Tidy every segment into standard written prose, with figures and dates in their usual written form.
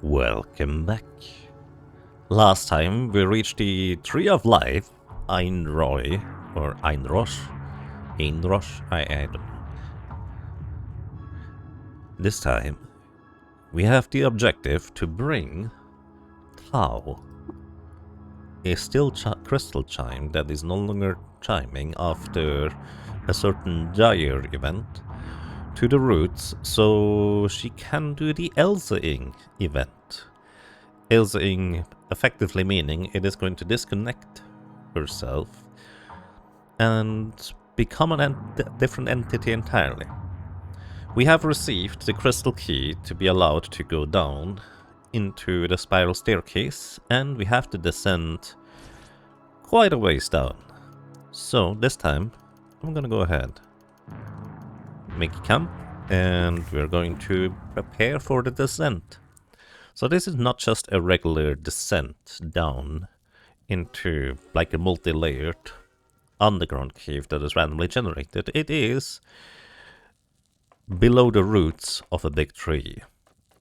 Welcome back. Last time we reached the Tree of Life, Einroy, or Einrosh. I don't know. This time, we have the objective to bring Tau, a still crystal chime that is no longer chiming after a certain dire event, to the roots so she can do the Elsa-ing event. Elsa-ing effectively meaning it is going to disconnect herself and become a different entity entirely. We have received the crystal key to be allowed to go down into the spiral staircase, and we have to descend quite a ways down. So this time I'm gonna go ahead, make camp, and we're going to prepare for the descent. So this is not just a regular descent down into like a multi-layered underground cave that is randomly generated. It is below the roots of a big tree.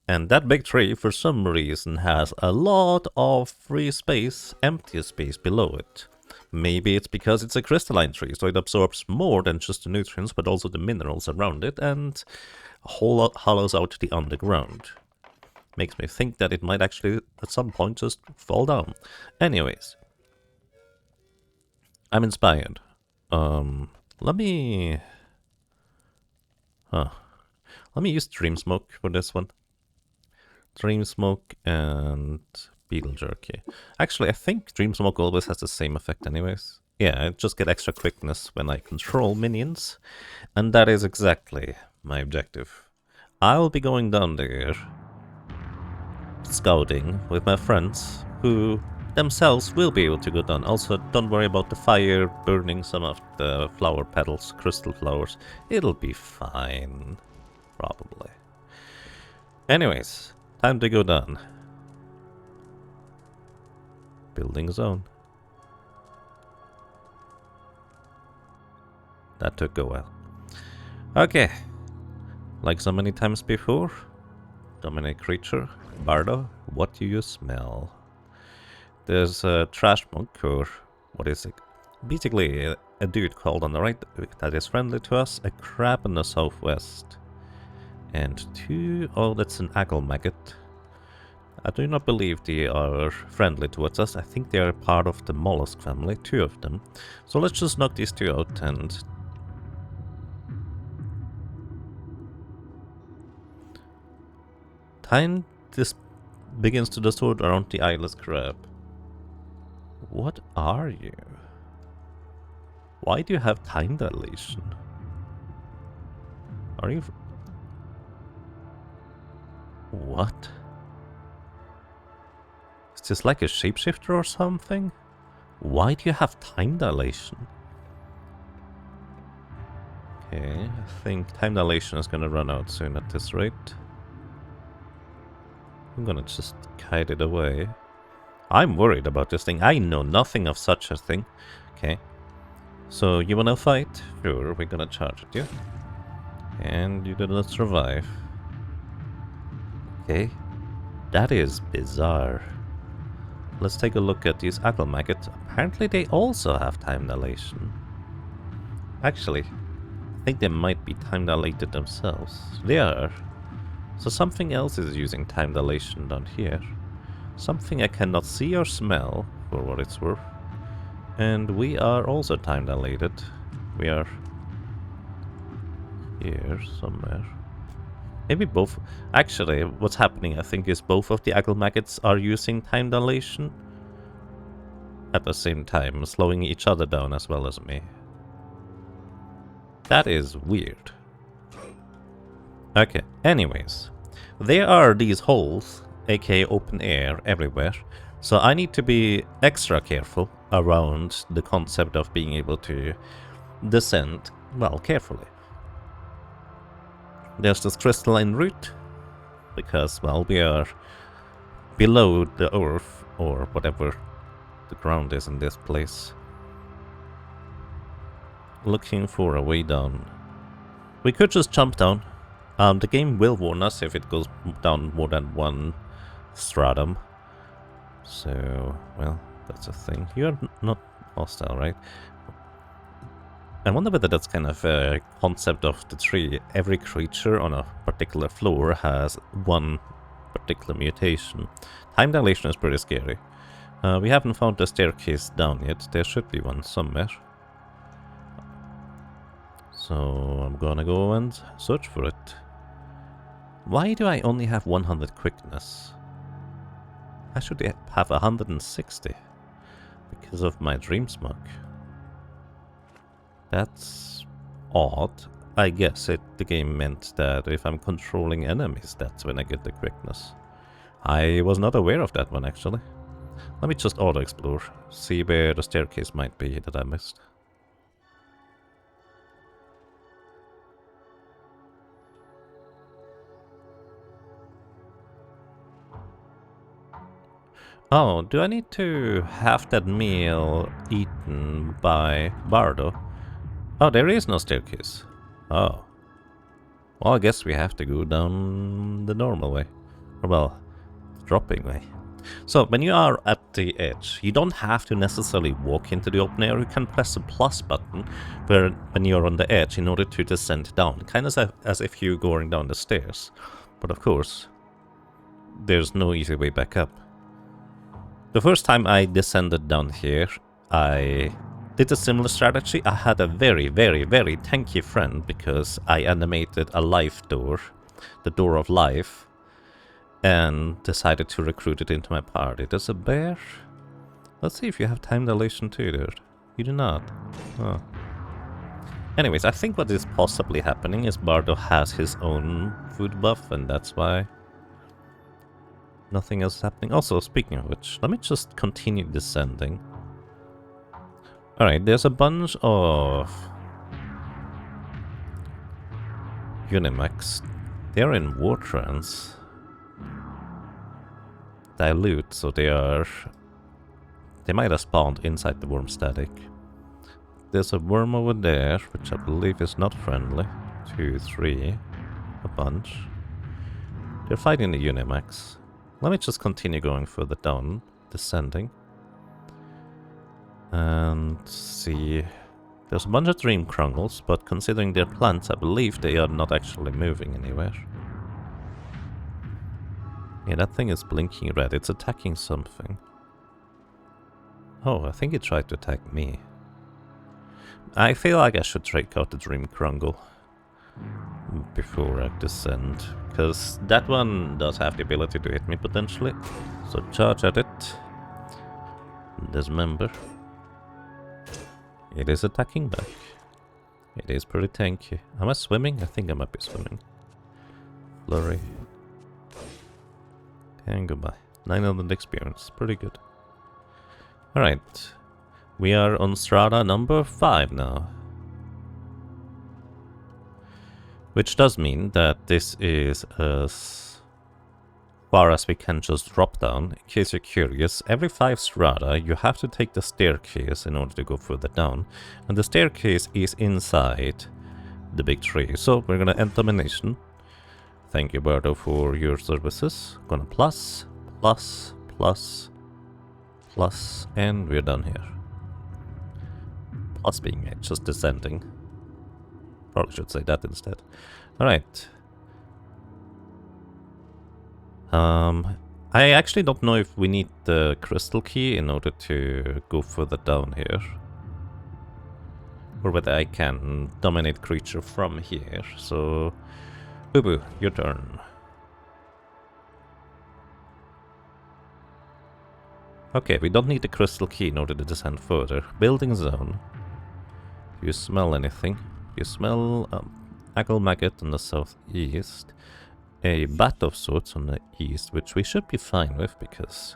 And that big tree, for some reason, has a lot of free space, empty space below it. Maybe it's because it's a crystalline tree, so it absorbs more than just the nutrients, but also the minerals around it, and hollows out the underground. Makes me think that it might actually, at some point, just fall down. Anyways. I'm inspired. Let me use Dream Smoke for this one. Dream Smoke and Beetle Jerky. Actually, I think Dream Smoke always has the same effect anyways. Yeah, I just get extra quickness when I control minions. And that is exactly my objective. I'll be going down there scouting with my friends who themselves will be able to go down. Also, don't worry about the fire burning some of the flower petals, crystal flowers. It'll be fine. Probably. Anyways, time to go down. Building zone. That took a while. Okay. Like so many times before, dominate creature. Bardo, what do you smell? There's a trash monk, or what is it? Basically, a dude called on the right that is friendly to us, a crab in the southwest. And that's an aggle maggot. I do not believe they are friendly towards us. I think they are part of the mollusk family, 2 of them. So let's just knock these 2 out and... Time this begins to distort around the eyeless crab. What are you? Why do you have time dilation? Are you... What? Is this like a shapeshifter or something? Why do you have time dilation? Okay, I think time dilation is gonna run out soon at this rate. I'm gonna just kite it away. I'm worried about this thing. I know nothing of such a thing. Okay. So, you wanna fight? Sure, we're gonna charge at you. And you did not survive. Okay. That is bizarre. Let's take a look at these aggle maggots. Apparently they also have time dilation. Actually, I think they might be time dilated themselves. They are. So something else is using time dilation down here. Something I cannot see or smell, for what it's worth. And we are also time dilated. We are here somewhere. Maybe both. Actually, what's happening, I think, is both of the aggle maggots are using time dilation at the same time, slowing each other down as well as me. That is weird. Okay, anyways. There are these holes, aka open air, everywhere. So I need to be extra careful around the concept of being able to descend, well, carefully. There's this crystalline root, because, well, we are below the earth, or whatever the ground is in this place. Looking for a way down. We could just jump down. The game will warn us if it goes down more than one stratum. So, well, that's a thing. You're not hostile, right? I wonder whether that's kind of a concept of the tree. Every creature on a particular floor has one particular mutation. Time dilation is pretty scary. We haven't found the staircase down yet. There should be one somewhere. So I'm gonna go and search for it. Why do I only have 100 quickness? I should have 160 because of my dream smoke. That's odd. I guess the game meant that if I'm controlling enemies, that's when I get the quickness. I was not aware of that one, actually. Let me just auto-explore, see where the staircase might be that I missed. Oh, do I need to have that meal eaten by Bardo? Oh, there is no staircase. Oh. Well, I guess we have to go down the normal way. Or, well, dropping way. So, when you are at the edge, you don't have to necessarily walk into the open air. You can press the plus button when you're on the edge in order to descend down. Kind of as if you're going down the stairs. But of course, there's no easy way back up. The first time I descended down here, I did a similar strategy. I had a very, very, very tanky friend because I animated a life door, the door of life, and decided to recruit it into my party. There's a bear? Let's see if you have time dilation too, dude. You do not. Oh. Anyways, I think what is possibly happening is Bardo has his own food buff, and that's why nothing else is happening. Also, speaking of which, let me just continue descending. Alright, there's a bunch of Unimax. They're in war trance. Dilute, so they might have spawned inside the worm static. There's a worm over there, which I believe is not friendly. 2, 3, a bunch. They're fighting the Unimax. Let me just continue going further down, descending. And see. There's a bunch of dream crungles, but considering they're plants, I believe they are not actually moving anywhere. Yeah, that thing is blinking red. It's attacking something. Oh, I think it tried to attack me. I feel like I should take out the dream crungle before I descend, because that one does have the ability to hit me potentially. So charge at it. Dismember. It is attacking back. It is pretty tanky. Am I swimming? I think I might be swimming. Flurry. And goodbye. 900 experience. Pretty good. Alright. We are on strata number 5 now. Which does mean that this is as far as we can just drop down. In case you're curious, every 5 strata you have to take the staircase in order to go further down. And the staircase is inside the big tree. So we're gonna end domination. Thank you, Bardo, for your services. Gonna plus, plus, plus, plus, and we're done here. Plus being just descending. Probably should say that instead. Alright. I actually don't know if we need the crystal key in order to go further down here. Or whether I can dominate creature from here. So, Boo-Boo, your turn. Okay, we don't need the crystal key in order to descend further. Building zone. Do you smell anything? You smell Aggle Maggot on the southeast, a bat of sorts on the east, which we should be fine with because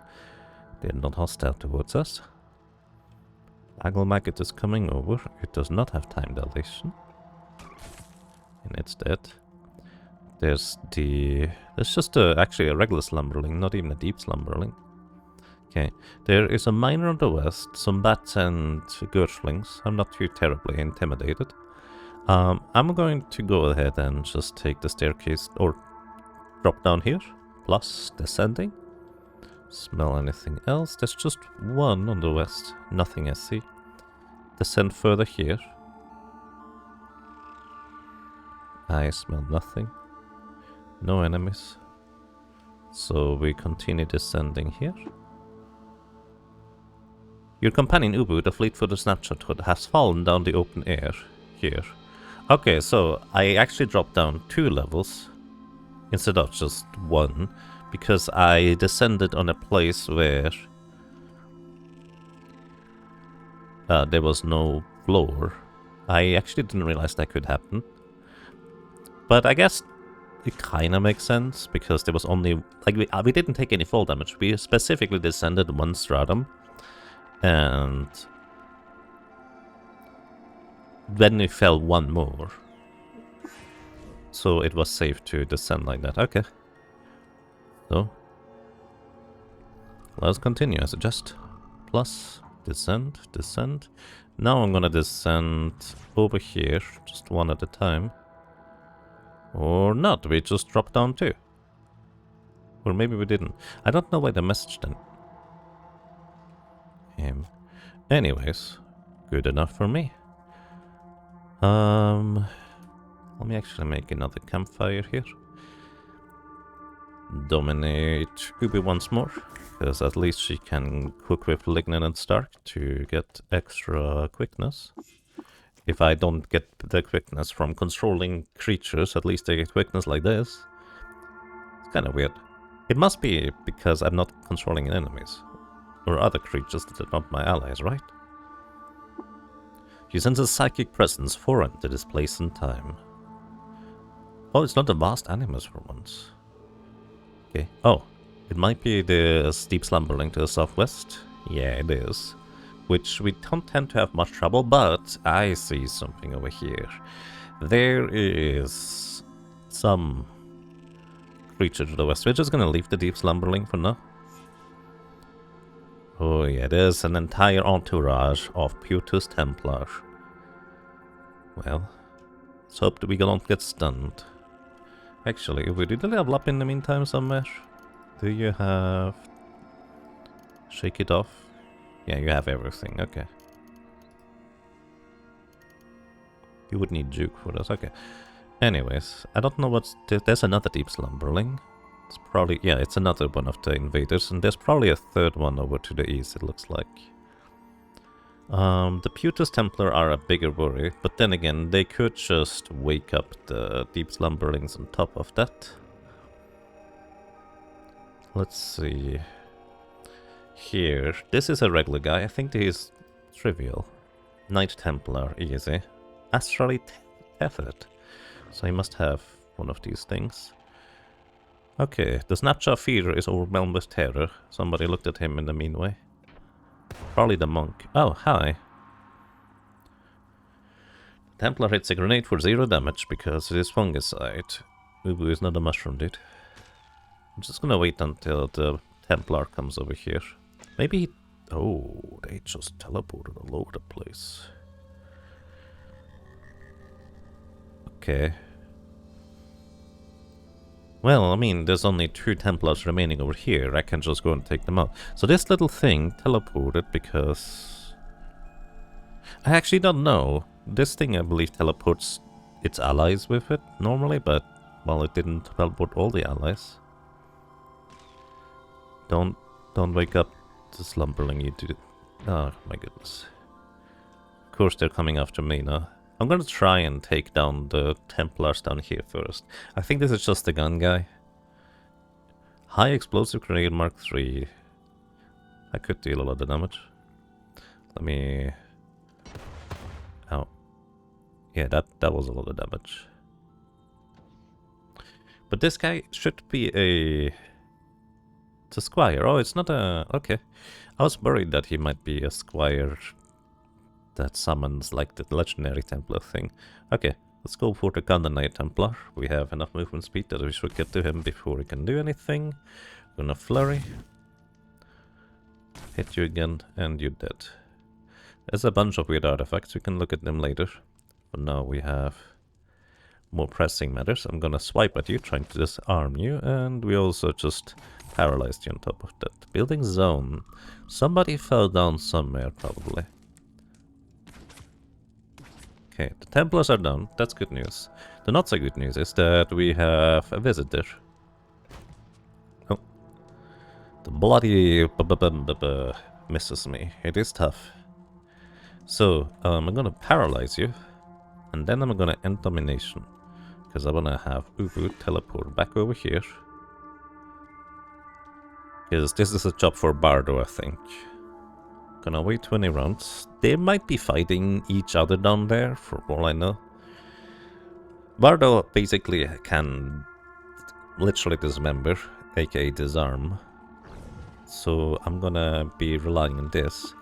they're not hostile towards us. Aggle Maggot is coming over. It does not have time dilation. And it's dead. There's just actually a regular slumberling, not even a deep slumberling. Okay, there is a miner on the west, some bats and Gerslings. I'm not too terribly intimidated. I'm going to go ahead and just take the staircase, or drop down here, plus descending. Smell anything else? There's just one on the west. Nothing I see. Descend further here. I smell nothing. No enemies. So we continue descending here. Your companion Ubu, the fleet-footed snapshot hood, has fallen down the open air here. Okay, so I actually dropped down 2 levels instead of just 1, because I descended on a place where there was no floor. I actually didn't realize that could happen. But I guess it kind of makes sense, because there was only... Like, we didn't take any fall damage. We specifically descended 1 stratum. And then we fell 1 more. So it was safe to descend like that. Okay. So let's continue. I suggest. Plus, descend, descend. Now I'm gonna descend over here, just 1 at a time. Or not, we just dropped down 2. Or maybe we didn't. I don't know why the message then. Anyways, good enough for me. Let me actually make another campfire here. Dominate Ubi once more, because at least she can cook with lignin and stark to get extra quickness. If I don't get the quickness from controlling creatures, at least I get quickness like this. It's kind of weird. It must be because I'm not controlling enemies. Or other creatures that are not my allies, right? You sense a psychic presence foreign to this place and time. Oh, it's not a vast animus for once. Okay. Oh, it might be the steep slumberling to the southwest. Yeah, it is. Which we don't tend to have much trouble, but I see something over here. There is some creature to the west. We're just gonna leave the deep slumberling for now. Oh yeah, there's an entire entourage of Putus Templars. Well, let's hope that we don't get stunned. Actually, if we did level up in the meantime somewhere, do you have... Shake it off? Yeah, you have everything, okay. You would need Juke for this, okay. Anyways, I don't know what's... There's another Deep Slumberling. It's probably... Yeah, it's another one of the invaders, and there's probably a third one over to the east, it looks like. The Putus Templar are a bigger worry, but then again, they could just wake up the Deep Slumberlings on top of that. Let's see... Here, this is a regular guy, I think he's trivial. Knight Templar, easy. Astrally tethered. So he must have one of these things. Okay, the Snapshot Feeder is overwhelmed with terror. Somebody looked at him in the mean way. Probably the monk. Oh, hi. Templar hits a grenade for 0 damage because it is fungicide. Ubu is not a mushroom dude. I'm just gonna wait until the Templar comes over here. Maybe he... Oh, they just teleported all over the place. Okay. Well, I mean, there's only 2 Templars remaining over here. I can just go and take them out. So this little thing teleported because... I actually don't know. This thing, I believe, teleports its allies with it normally, but, well, it didn't teleport all the allies. Don't wake up the slumberling, you do. Oh, my goodness. Of course, they're coming after me now. I'm gonna try and take down the Templars down here first. I think this is just the gun guy. High explosive grenade Mark III. I could deal a lot of damage. Let me... Ow. Yeah, that was a lot of damage. But this guy should be a... It's a squire. Oh, it's not a... Okay. I was worried that he might be a squire that summons like the legendary Templar thing. Okay, let's go for the Knight Templar. We have enough movement speed that we should get to him before he can do anything. Gonna flurry. Hit you again, and you're dead. There's a bunch of weird artifacts, we can look at them later. But now we have more pressing matters. I'm gonna swipe at you, trying to disarm you, and we also just paralyzed you on top of that. Building zone. Somebody fell down somewhere, probably. Okay, the Templars are down. That's good news. The not so good news is that we have a visitor. Oh. The bloody misses me. It is tough. So, I'm gonna paralyze you. And then I'm gonna end domination. Because I wanna have Ubu teleport back over here. Because this is a job for Bardo, I think. Gonna wait 20 rounds. They might be fighting each other down there, for all I know. Bardo basically can literally dismember, aka disarm. So I'm gonna be relying on this.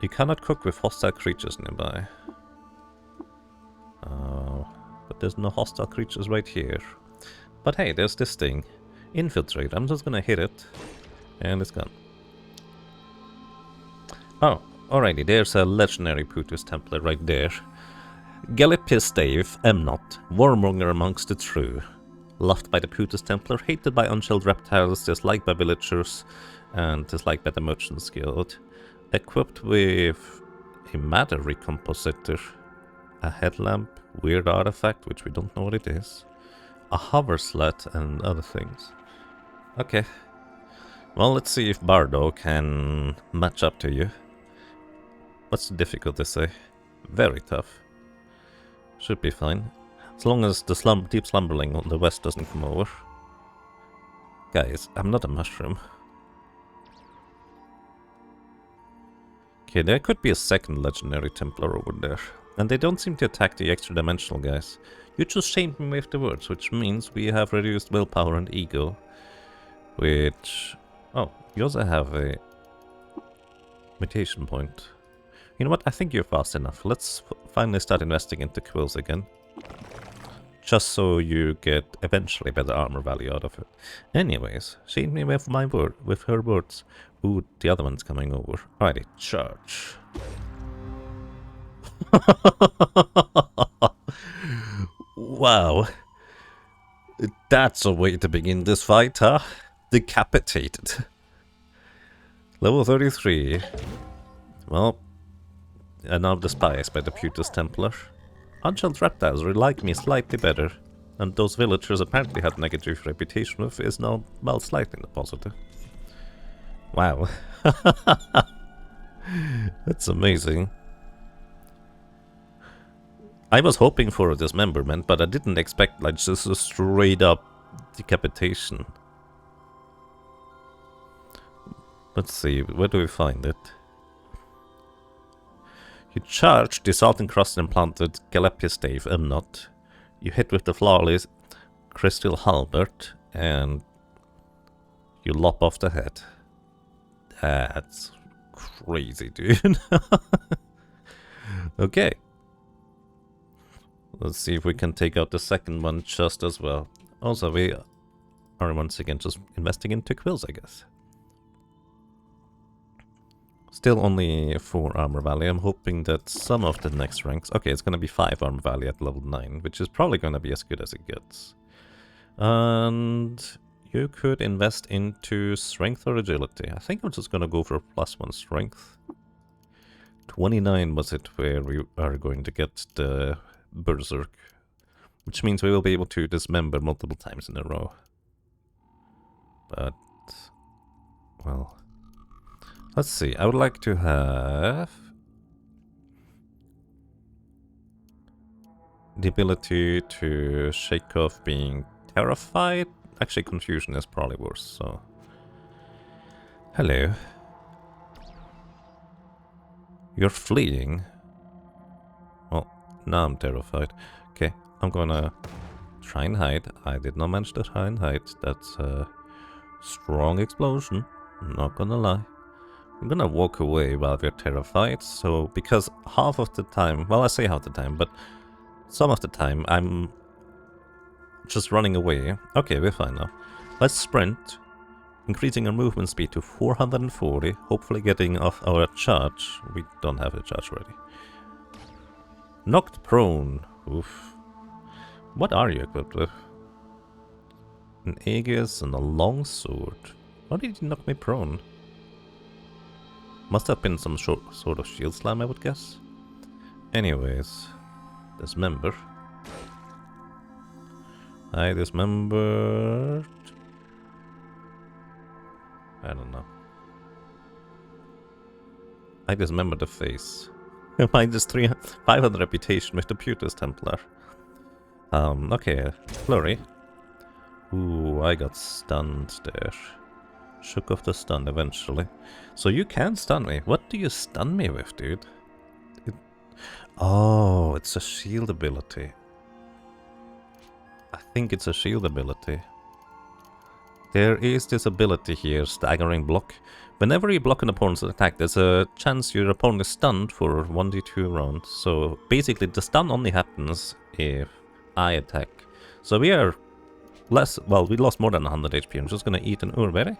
You cannot cook with hostile creatures nearby. But there's no hostile creatures right here. But hey, there's this thing. Infiltrate. I'm just gonna hit it. And it's gone. Oh, alrighty, there's a legendary Putus Templar right there. Galipistave, Emnot, warmonger amongst the true. Loved by the Putus Templar, hated by unshelled reptiles, disliked by villagers, and disliked by the Merchants Guild. Equipped with a matter recompositor, a headlamp, weird artifact, which we don't know what it is, a hover sled, and other things. Okay. Well, let's see if Bardo can match up to you. What's the difficulty say? Very tough. Should be fine. As long as the deep slumberling on the west doesn't come over. Guys, I'm not a mushroom. Okay, there could be a second legendary Templar over there. And they don't seem to attack the extra-dimensional guys. You just shamed me with the words, which means we have reduced willpower and ego. Which... Oh, you also have a mutation point. You know what? I think you're fast enough. Let's finally start investing into quills again. Just so you get eventually better armor value out of it. Anyways, she hit me with my word, with her words. Ooh, the other one's coming over. Alrighty, charge. Wow. That's a way to begin this fight, huh? Decapitated. Level 33. Well, and now despised by the Putus Templar. Unshelled reptiles like me slightly better, and those villagers apparently had negative reputation with is now, well, slightly in the positive. Wow. That's amazing. I was hoping for a dismemberment, but I didn't expect like just a straight up decapitation. Let's see, where do we find it? You charge the salt encrusted implanted Galipistave Emnot. You hit with the flawless crystal halberd and you lop off the head. That's crazy, dude. Okay. Let's see if we can take out the second one just as well. Also, we are once again just investing into quills, I guess. Still only 4 armor value. I'm hoping that some of the next ranks... Okay, it's going to be 5 armor value at level 9, which is probably going to be as good as it gets. And you could invest into strength or agility. I think I'm just going to go for +1 strength. 29 was it where we are going to get the Berserk, which means we will be able to dismember multiple times in a row. But, well... Let's see, I would like to have the ability to shake off being terrified. Actually, confusion is probably worse, so... Hello. You're fleeing. Well, now I'm terrified. Okay, I'm gonna try and hide. I did not manage to try and hide. That's a strong explosion, I'm not gonna lie. I'm gonna walk away while we're terrified, so because half of the time, well, I say half the time, but some of the time I'm just running away. Okay, we're fine now. Let's sprint, increasing our movement speed to 440, hopefully getting off our charge. We don't have a charge ready. Knocked prone. Oof. What are you equipped with? An Aegis and a longsword. Why did he knock me prone? Must have been some sort of shield slam, I would guess. Anyways, dismember. I dismembered. I don't know. I dismembered the face. Minus 500 reputation with the Putus Templar. Okay, flurry. Ooh, I got stunned there. Shook off the stun eventually. So you can stun me. What do you stun me with, dude? Oh, it's a shield ability. I think it's a shield ability. There is this ability here, staggering block. Whenever you block an opponent's attack, there's a chance your opponent is stunned for 1d2 rounds. So basically the stun only happens if I attack. So we are less, well, we lost more than 100 HP. I'm just gonna eat an Urberry.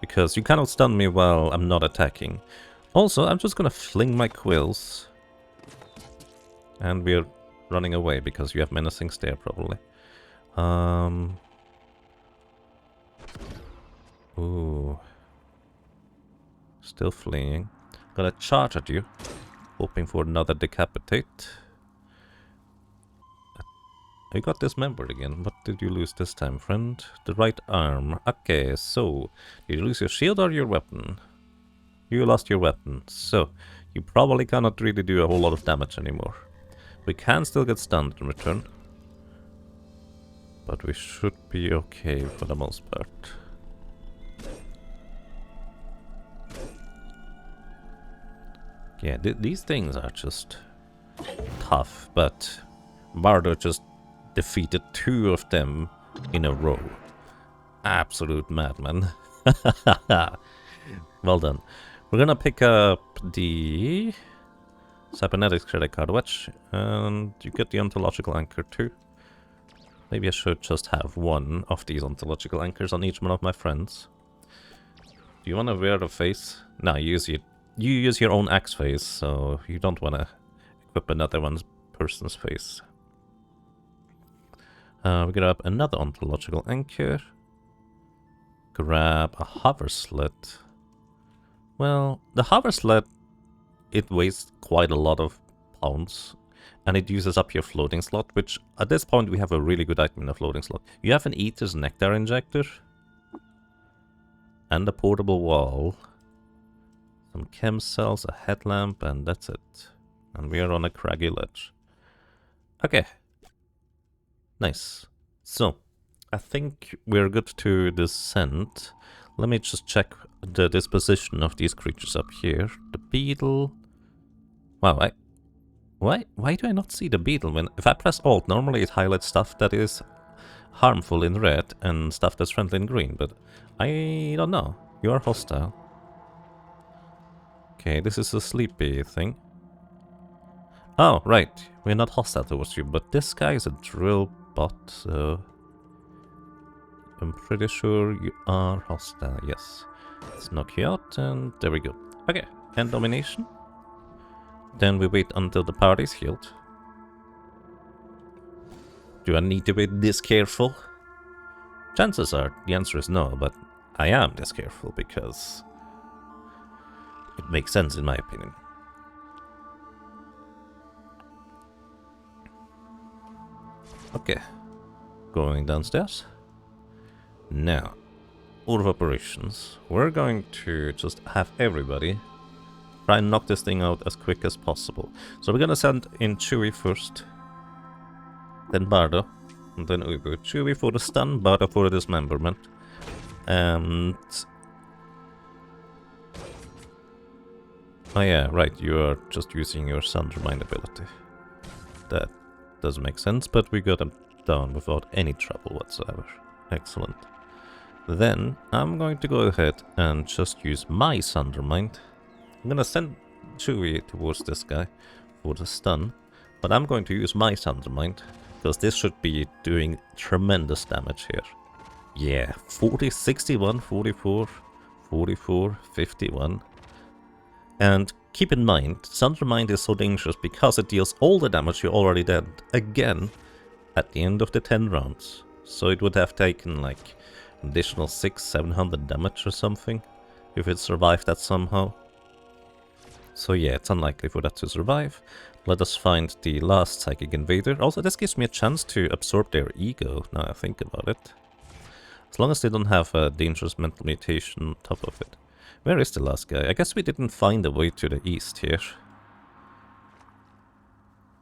Because you cannot stun me while I'm not attacking. Also, I'm just gonna fling my quills. And we're running away because you have menacing stare probably. Ooh. Still fleeing. Gonna charge at you. Hoping for another decapitate. You got dismembered again. What did you lose this time, friend? The right arm. Okay, so did you lose your shield or your weapon? You lost your weapon, so you probably cannot really do a whole lot of damage anymore. We can still get stunned in return. But we should be okay for the most part. Yeah, these things are just tough, but Bardo just defeated 2 of them in a row. Absolute madman. Well done. We're gonna pick up the Cybernetics credit card watch, and you get the ontological anchor too. Maybe I should just have one of these ontological anchors on each one of my friends. Do you want to wear the face? No, you use your own axe face, so you don't want to equip another person's face. We grab another ontological anchor. Grab a hover sled. Well, the hover sled, it weighs quite a lot of pounds, and it uses up your floating slot, which at this point we have a really good item in the floating slot. You have an Eater's Nectar injector, and a portable wall, some chem cells, a headlamp, and that's it. And we are on a craggy ledge. Okay. Nice. So, I think we're good to descend. Let me just check the disposition of these creatures up here. The beetle... Wow, why do I not see the beetle? If I press Alt, normally it highlights stuff that is harmful in red and stuff that's friendly in green, but I don't know. You are hostile. Okay, this is a sleepy thing. Oh, right. We're not hostile towards you, but this guy is a drill bot, so... I'm pretty sure you are hostile, yes. Let's knock you out, and there we go. Okay, end domination. Then we wait until the party's healed. Do I need to be this careful? Chances are the answer is no, but I am this careful because it makes sense in my opinion. Okay, going downstairs. Now, order of operations. We're going to just have everybody try and knock this thing out as quick as possible. So we're gonna send in Chewie first, then Bardo, and then Ubu. Chewie for the stun, Bardo for the dismemberment. And... oh yeah, right, you are just using your Sundermind ability. That doesn't make sense, but we got them down without any trouble whatsoever. Excellent. Then I'm going to go ahead and just use my Sundermind. I'm gonna send Chewie towards this guy for the stun, but I'm going to use my Sundermind because this should be doing tremendous damage here. Yeah, 40, 61, 44, 44, 51. And keep in mind, Sundermind is so dangerous because it deals all the damage you already did again at the end of the 10 rounds. So it would have taken like additional 600-700 damage or something if it survived that somehow. So yeah, it's unlikely for that to survive. Let us find the last Psychic Invader. Also, this gives me a chance to absorb their ego, now I think about it. As long as they don't have a dangerous mental mutation on top of it. Where is the last guy? I guess we didn't find a way to the east here.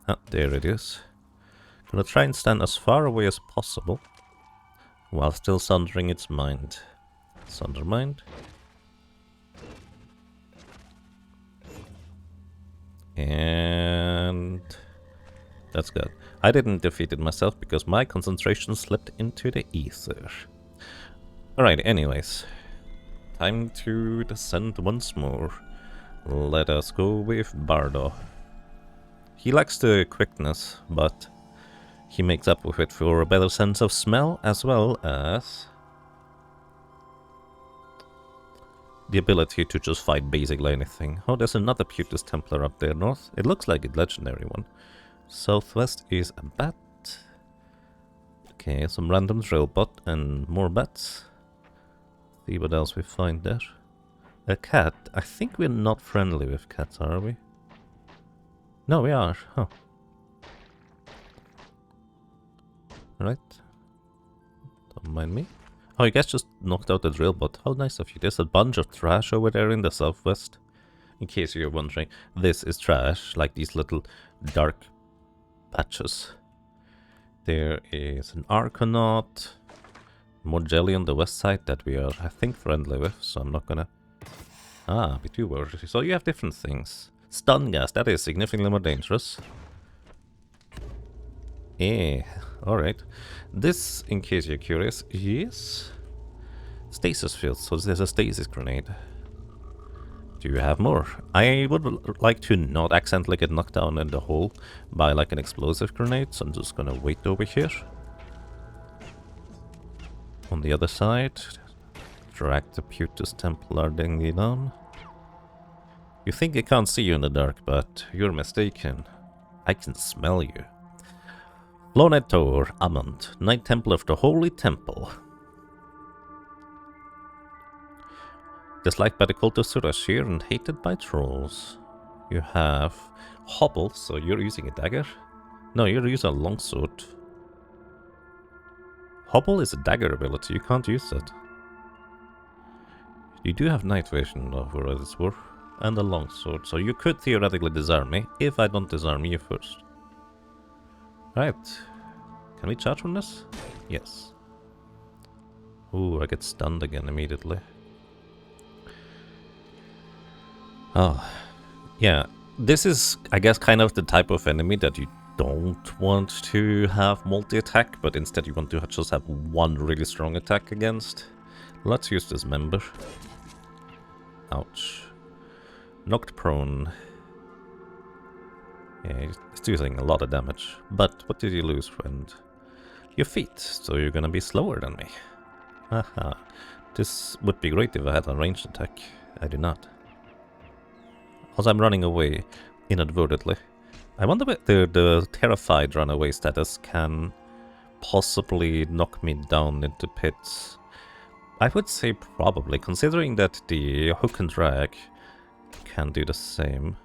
Ah, there it is. Gonna try and stand as far away as possible, while still sundering its mind. Sunder mind. And that's good. I didn't defeat it myself because my concentration slipped into the ether. Alright, anyways. Time to descend once more. Let us go with Bardo. He lacks the quickness, but he makes up with it for a better sense of smell, as well as the ability to just fight basically anything. Oh, there's another Putus Templar up there north. It looks like a legendary one. Southwest is a bat. Okay, some random drill bot and more bats. See what else we find there. A cat. I think we're not friendly with cats, are we? No, we are. Huh. Right. Don't mind me. Oh, you guys just knocked out the drill bot. How nice of you. There's a bunch of trash over there in the southwest. In case you're wondering, this is trash, like these little dark patches. There is an Arconaut. More jelly on the west side that we are, I think, friendly with, so I'm not gonna... Ah, be too worried. So you have different things. Stun gas, that is significantly more dangerous. Eh, alright. This, in case you're curious, is stasis field. So there's a stasis grenade. Do you have more? I would like to not accidentally get knocked down in the hole by like an explosive grenade, so I'm just gonna wait over here. On the other side, drag the Putus Templar dinghy down. You think I can't see you in the dark, but you're mistaken. I can smell you. Flonetor Amund, Knight Templar of the Holy Temple. Disliked by the cult of Surashir and hated by trolls. You have Hobble, so you're using a dagger? No, you're using a longsword. Hobble is a dagger ability, you can't use it. You do have night vision, though, for what it's worth, and a longsword, so you could theoretically disarm me, if I don't disarm you first. Right. Can we charge from this? Yes. Ooh, I get stunned again immediately. Oh. Yeah. This is, I guess, kind of the type of enemy that you don't want to have multi-attack, but instead you want to just have one really strong attack against. Let's use this member. Ouch. Knocked prone. Yeah, he's doing a lot of damage. But what did you lose, friend? Your feet, so you're gonna be slower than me. Haha. This would be great if I had a ranged attack. I do not. Also, I'm running away inadvertently. I wonder whether the terrified runaway status can possibly knock me down into pits. I would say probably, considering that the hook and drag can do the same.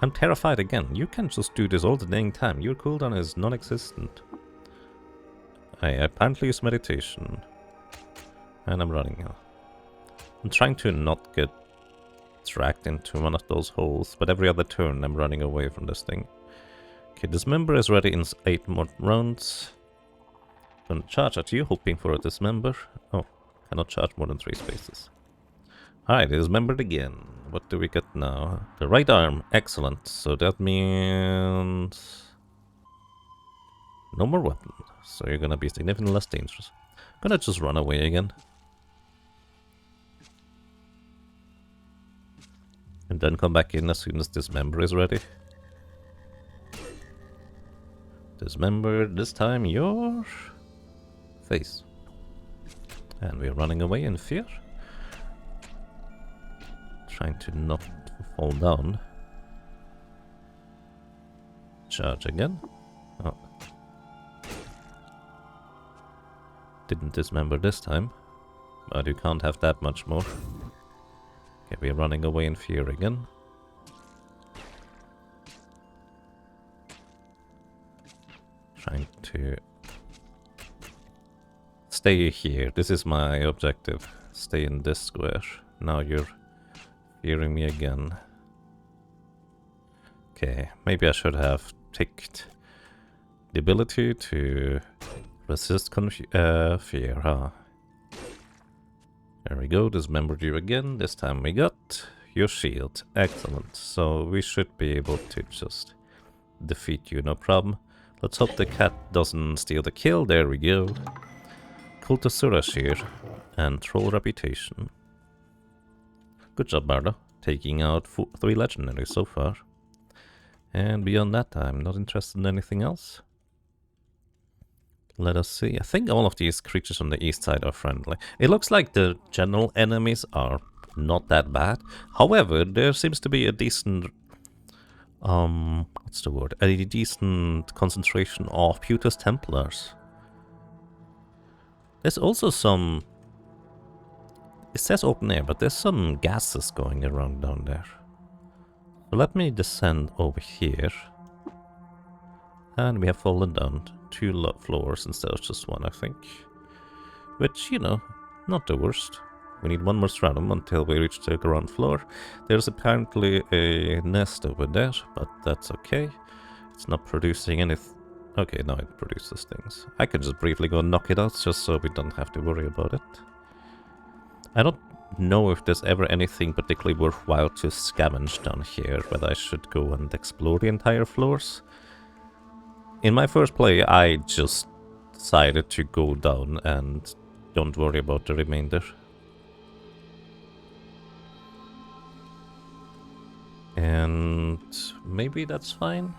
I'm terrified again. You can just do this all the dang time. Your cooldown is non-existent. I apparently use meditation. And I'm running now. I'm trying to not get dragged into one of those holes, but every other turn I'm running away from this thing. Okay, dismember is ready in 8 more rounds. Gonna charge at you, hoping for a dismember. Oh, cannot charge more than 3 spaces. Alright, dismembered again. What do we get now? The right arm, excellent. So that means no more weapon. So you're gonna be significantly less dangerous. Gonna just run away again. And then come back in as soon as dismember is ready. Dismember, this time your face. And we're running away in fear. Trying to not fall down. Charge again. Oh. Didn't dismember this time. But you can't have that much more. Okay, we're running away in fear again. Trying to stay here. This is my objective. Stay in this square. Now you're fearing me again. Okay, maybe I should have ticked the ability to resist fear, huh? There we go, dismembered you again. This time we got your shield. Excellent. So we should be able to just defeat you, no problem. Let's hope the cat doesn't steal the kill. There we go. Cultusura here. And troll reputation. Good job, Bardo. Taking out 3 legendaries so far. And beyond that, I'm not interested in anything else. Let us see. I think all of these creatures on the east side are friendly. It looks like the general enemies are not that bad. However, there seems to be a decent... what's the word? A decent concentration of Putus Templars. There's also some... It says open air, but there's some gases going around down there. So let me descend over here. And we have fallen down 2 floors instead of just 1, I think. Which, you know, not the worst. We need 1 more stratum until we reach the ground floor. There's apparently a nest over there, but that's okay. It's not producing anything. Okay, now it produces things. I can just briefly go and knock it out, just so we don't have to worry about it. I don't know if there's ever anything particularly worthwhile to scavenge down here, whether I should go and explore the entire floors. In my first play, I just decided to go down and don't worry about the remainder. And maybe that's fine.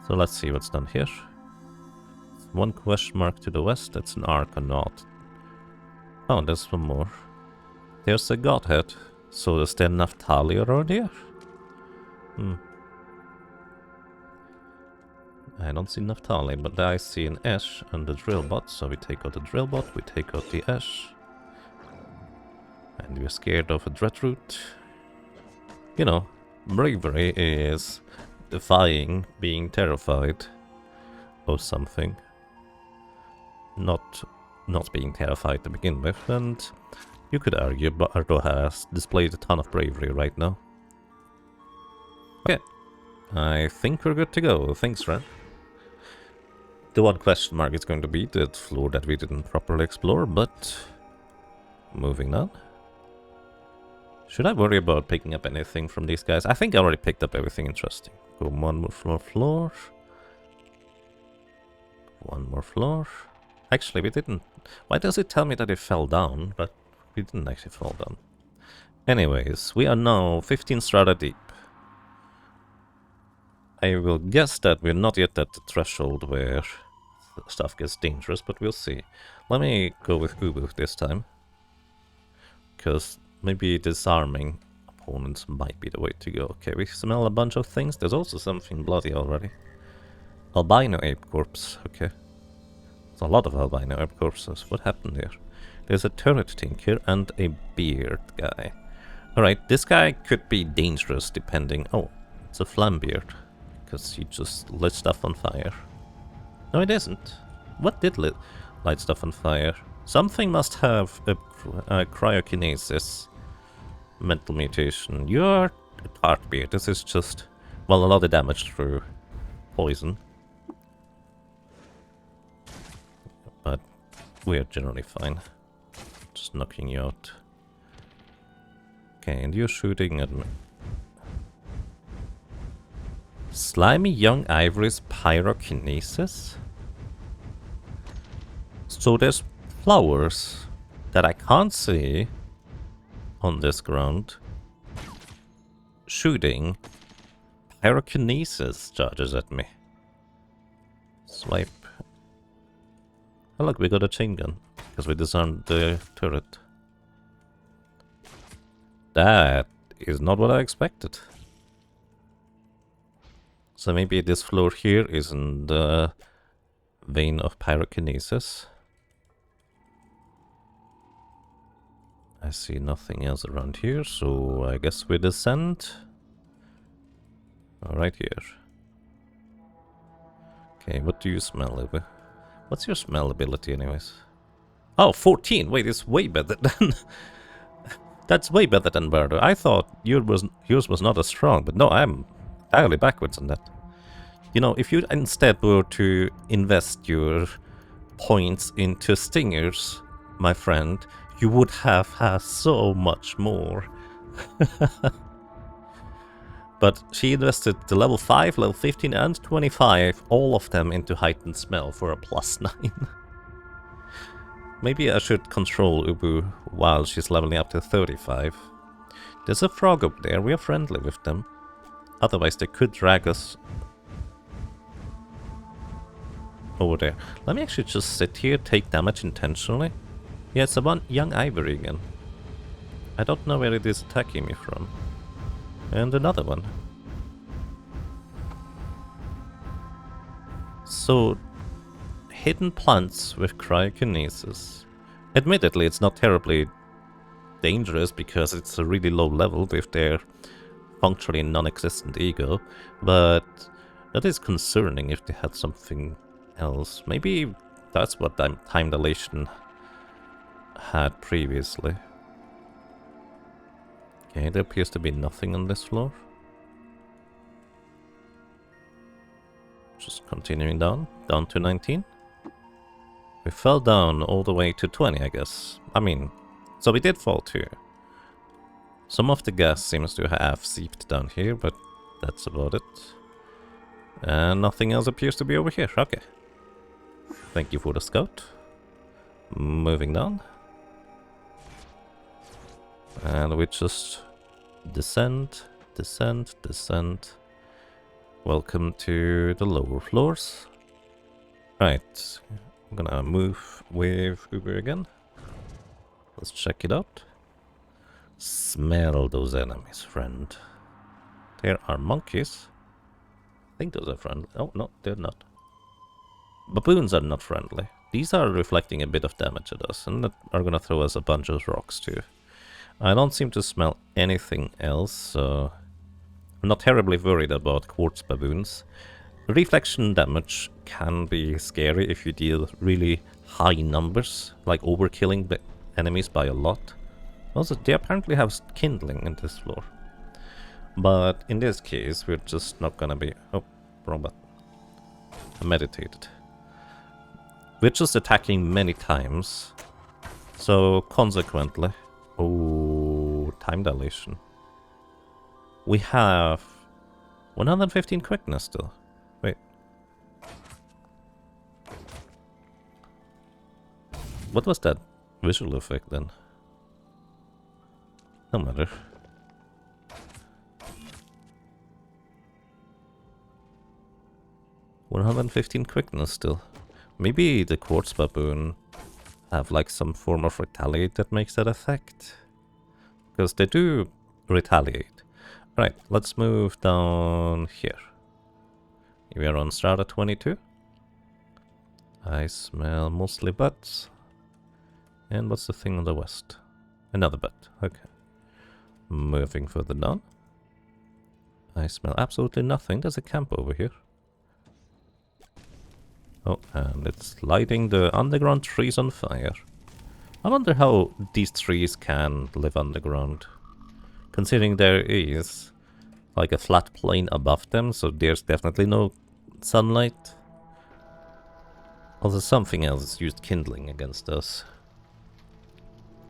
So let's see what's done here. 1 question mark to the west, that's an Arcanaut. Oh, there's 1 more. There's a Godhead. So is there Naphtali around here? I don't see Naphtali, but I see an Ash and the Drillbot, so we take out the Drillbot, we take out the Ash. And we're scared of a Dreadroot. You know, bravery is defying being terrified of something. Not being terrified to begin with, and you could argue Bardo has displayed a ton of bravery right now. Okay, I think we're good to go. Thanks, Ren. The 1 question mark is going to be the floor that we didn't properly explore, but moving on. Should I worry about picking up anything from these guys? I think I already picked up everything interesting. Go 1 more floor. 1 more floor. Actually, we didn't... Why does it tell me that it fell down? But we didn't actually fall down. Anyways, we are now 15 strata deep. I will guess that we're not yet at the threshold where stuff gets dangerous, but we'll see. Let me go with Ubu this time. Because maybe disarming opponents might be the way to go. Okay, we smell a bunch of things. There's also something bloody already. Albino ape corpse, okay. There's a lot of albino ape corpses. What happened here? There's a turret tinker and a beard guy. Alright, this guy could be dangerous depending... Oh, it's a flambeard. Because he just lit stuff on fire. No, it isn't. What did light stuff on fire? Something must have a cryokinesis mental mutation. You're a part beard. This is just... Well, a lot of damage through poison. But we're generally fine. Just knocking you out. Okay, and you're shooting at me. Slimy young ivory's pyrokinesis? So there's flowers that I can't see on this ground shooting pyrokinesis charges at me. Swipe. Oh look, we got a chain gun because we disarmed the turret. That is not what I expected. So maybe this floor here is in the vein of pyrokinesis. I see nothing else around here, so I guess we descend. Right here. Okay, what do you smell, Ubu? What's your smell ability, anyways? Oh, 14! Wait, it's way better than... That's way better than Bardo. I thought yours was not as strong, but no, I'm entirely backwards on that. You know, if you instead were to invest your points into stingers, my friend, you would have had so much more. But she invested the level 5, level 15 and 25, all of them into heightened smell for a +9. Maybe I should control Ubu while she's leveling up to 35. There's a frog up there, we are friendly with them. Otherwise they could drag us over there. Let me actually just sit here, take damage intentionally. Yeah, it's a one young ivory again. I don't know where it is attacking me from. And another one. So, hidden plants with cryokinesis. Admittedly, it's not terribly dangerous because it's a really low level with their functionally non-existent ego, but that is concerning if they had something else. Maybe that's what time dilation had previously. Okay, there appears to be nothing on this floor. Just continuing down to 19. We fell down all the way to 20, I guess. I mean, so we did fall too. Some of the gas seems to have seeped down here, but that's about it. And nothing else appears to be over here. Okay. Thank you for the scout. Moving down. And we just descend, descend, descend. Welcome to the lower floors. Right, I'm gonna move with Uber again. Let's check it out. Smell those enemies, friend. There are monkeys. I think those are friendly. Oh, no, they're not. Baboons are not friendly. These are reflecting a bit of damage at us and are gonna throw us a bunch of rocks too. I don't seem to smell anything else, so I'm not terribly worried about quartz baboons. Reflection damage can be scary if you deal really high numbers, like overkilling the enemies by a lot. Also, they apparently have kindling in this floor. But in this case, we're just not gonna be... Oh, wrong button. I meditated. We're just attacking many times. So, consequently... Oh, time dilation. We have 115 quickness still. Wait. What was that visual effect then? No matter. $115 quickness still. Maybe the quartz baboon have like some form of retaliate that makes that effect. Because they do retaliate. Right, let's move down here. We are on Strata 22. I smell mostly butts. And what's the thing on the west? Another butt, okay. Moving further down. I smell absolutely nothing. There's a camp over here. Oh, and it's lighting the underground trees on fire. I wonder how these trees can live underground. Considering there is like a flat plane above them, so there's definitely no sunlight. Also something else used kindling against us.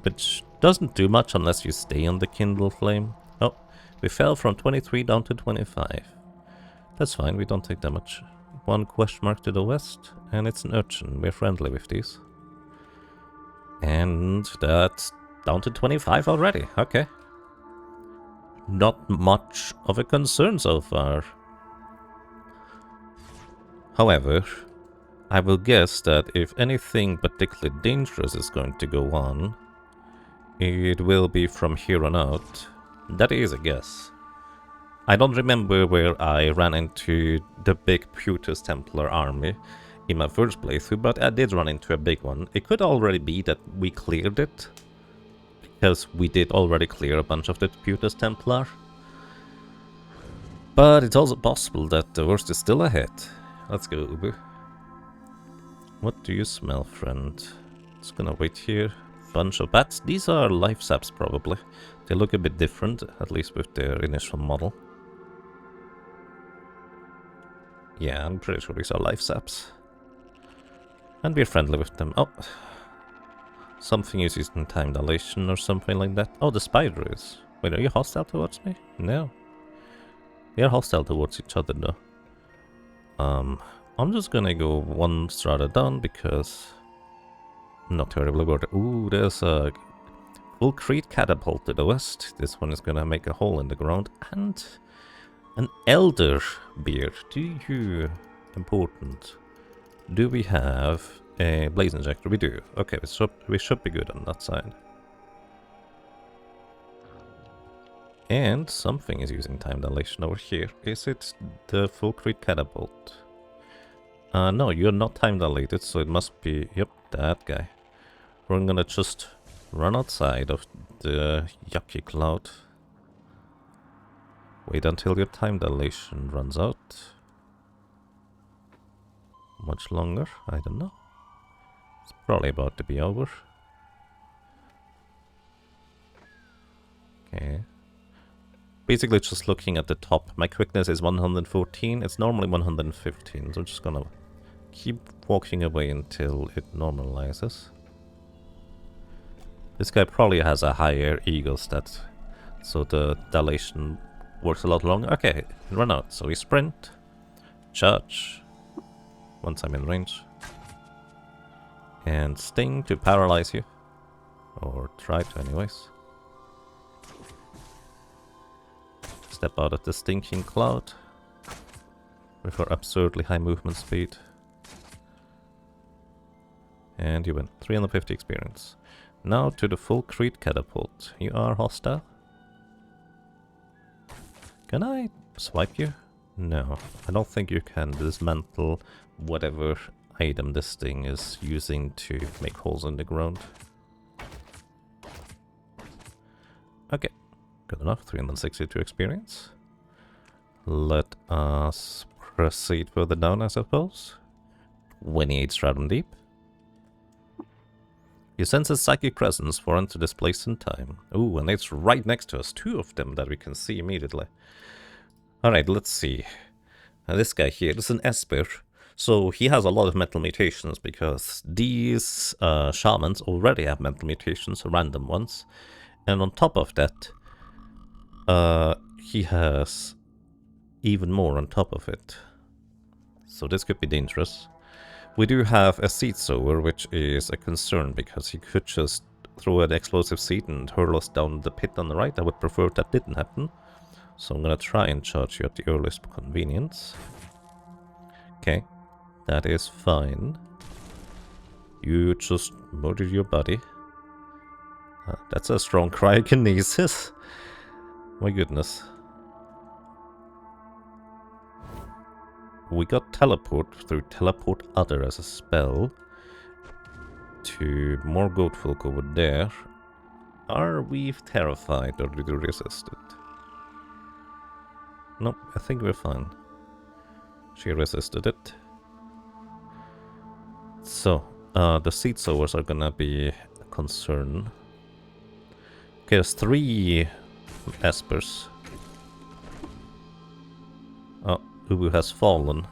Which doesn't do much unless you stay on the kindle flame. Oh, we fell from 23 down to 25. That's fine, we don't take damage. One question mark to the west, and it's an urchin. We're friendly with these. And that's down to 25 already. Okay. Not much of a concern so far. However, I will guess that if anything particularly dangerous is going to go on, it will be from here on out. That is a guess. I don't remember where I ran into the big Putus Templar army in my first playthrough, but I did run into a big one. It could already be that we cleared it, because we did already clear a bunch of the Putus Templar. But it's also possible that the worst is still ahead. Let's go, Ubu. What do you smell, friend? Just gonna wait here. Bunch of bats. These are life saps, probably. They look a bit different, at least with their initial model. Yeah, I'm pretty sure these are life saps. And we're friendly with them. Oh. Something is using time dilation or something like that. Oh, the spider is. Wait, are you hostile towards me? No. We are hostile towards each other, though. I'm just gonna go one strata down because I'm not terribly worried. Ooh, there's a Vulcrete catapult to the west. This one is gonna make a hole in the ground. And an elder beard. Important. Do we have a blaze injector? We do. Okay, we should be good on that side. And something is using time dilation over here. Is it the Vulcrete catapult? No, you're not time dilated, so it must be, yep, that guy. We're gonna just run outside of the yucky cloud. Wait until your time dilation runs out. Much longer? I don't know. It's probably about to be over. Okay. Basically just looking at the top. My quickness is 114. It's normally 115, so I'm just gonna keep walking away until it normalizes. This guy probably has a higher ego stat, so the dilation works a lot longer. Okay, run out. So we sprint, charge, once I'm in range, and sting to paralyze you, or try to anyways. Step out of the stinking cloud with our absurdly high movement speed. And you win 350 experience. Now to the Vulcrete catapult. You are hostile. Can I swipe you? No, I don't think you can dismantle whatever item this thing is using to make holes in the ground. Okay, good enough. 362 experience. Let us proceed further down, I suppose. 28 Stratum Deep. You sense a psychic presence foreign to this place and time. Ooh, and it's right next to us. Two of them that we can see immediately. Alright, let's see. This guy here is an Esper. So he has a lot of mental mutations because these shamans already have mental mutations, random ones. And on top of that, he has even more on top of it. So this could be dangerous. We do have a seed sower, which is a concern because he could just throw an explosive seed and hurl us down the pit on the right. I would prefer that didn't happen. So I'm gonna try and charge you at the earliest convenience. Okay, that is fine. You just murdered your buddy. That's a strong cryokinesis. My goodness. We got teleport through Teleport Other as a spell to more goat folk over there. Are we terrified or did we resist it? Nope, I think we're fine. She resisted it. So, the seed sowers are gonna be a concern. Okay, there's 3 espers. Oh, Ubu has fallen.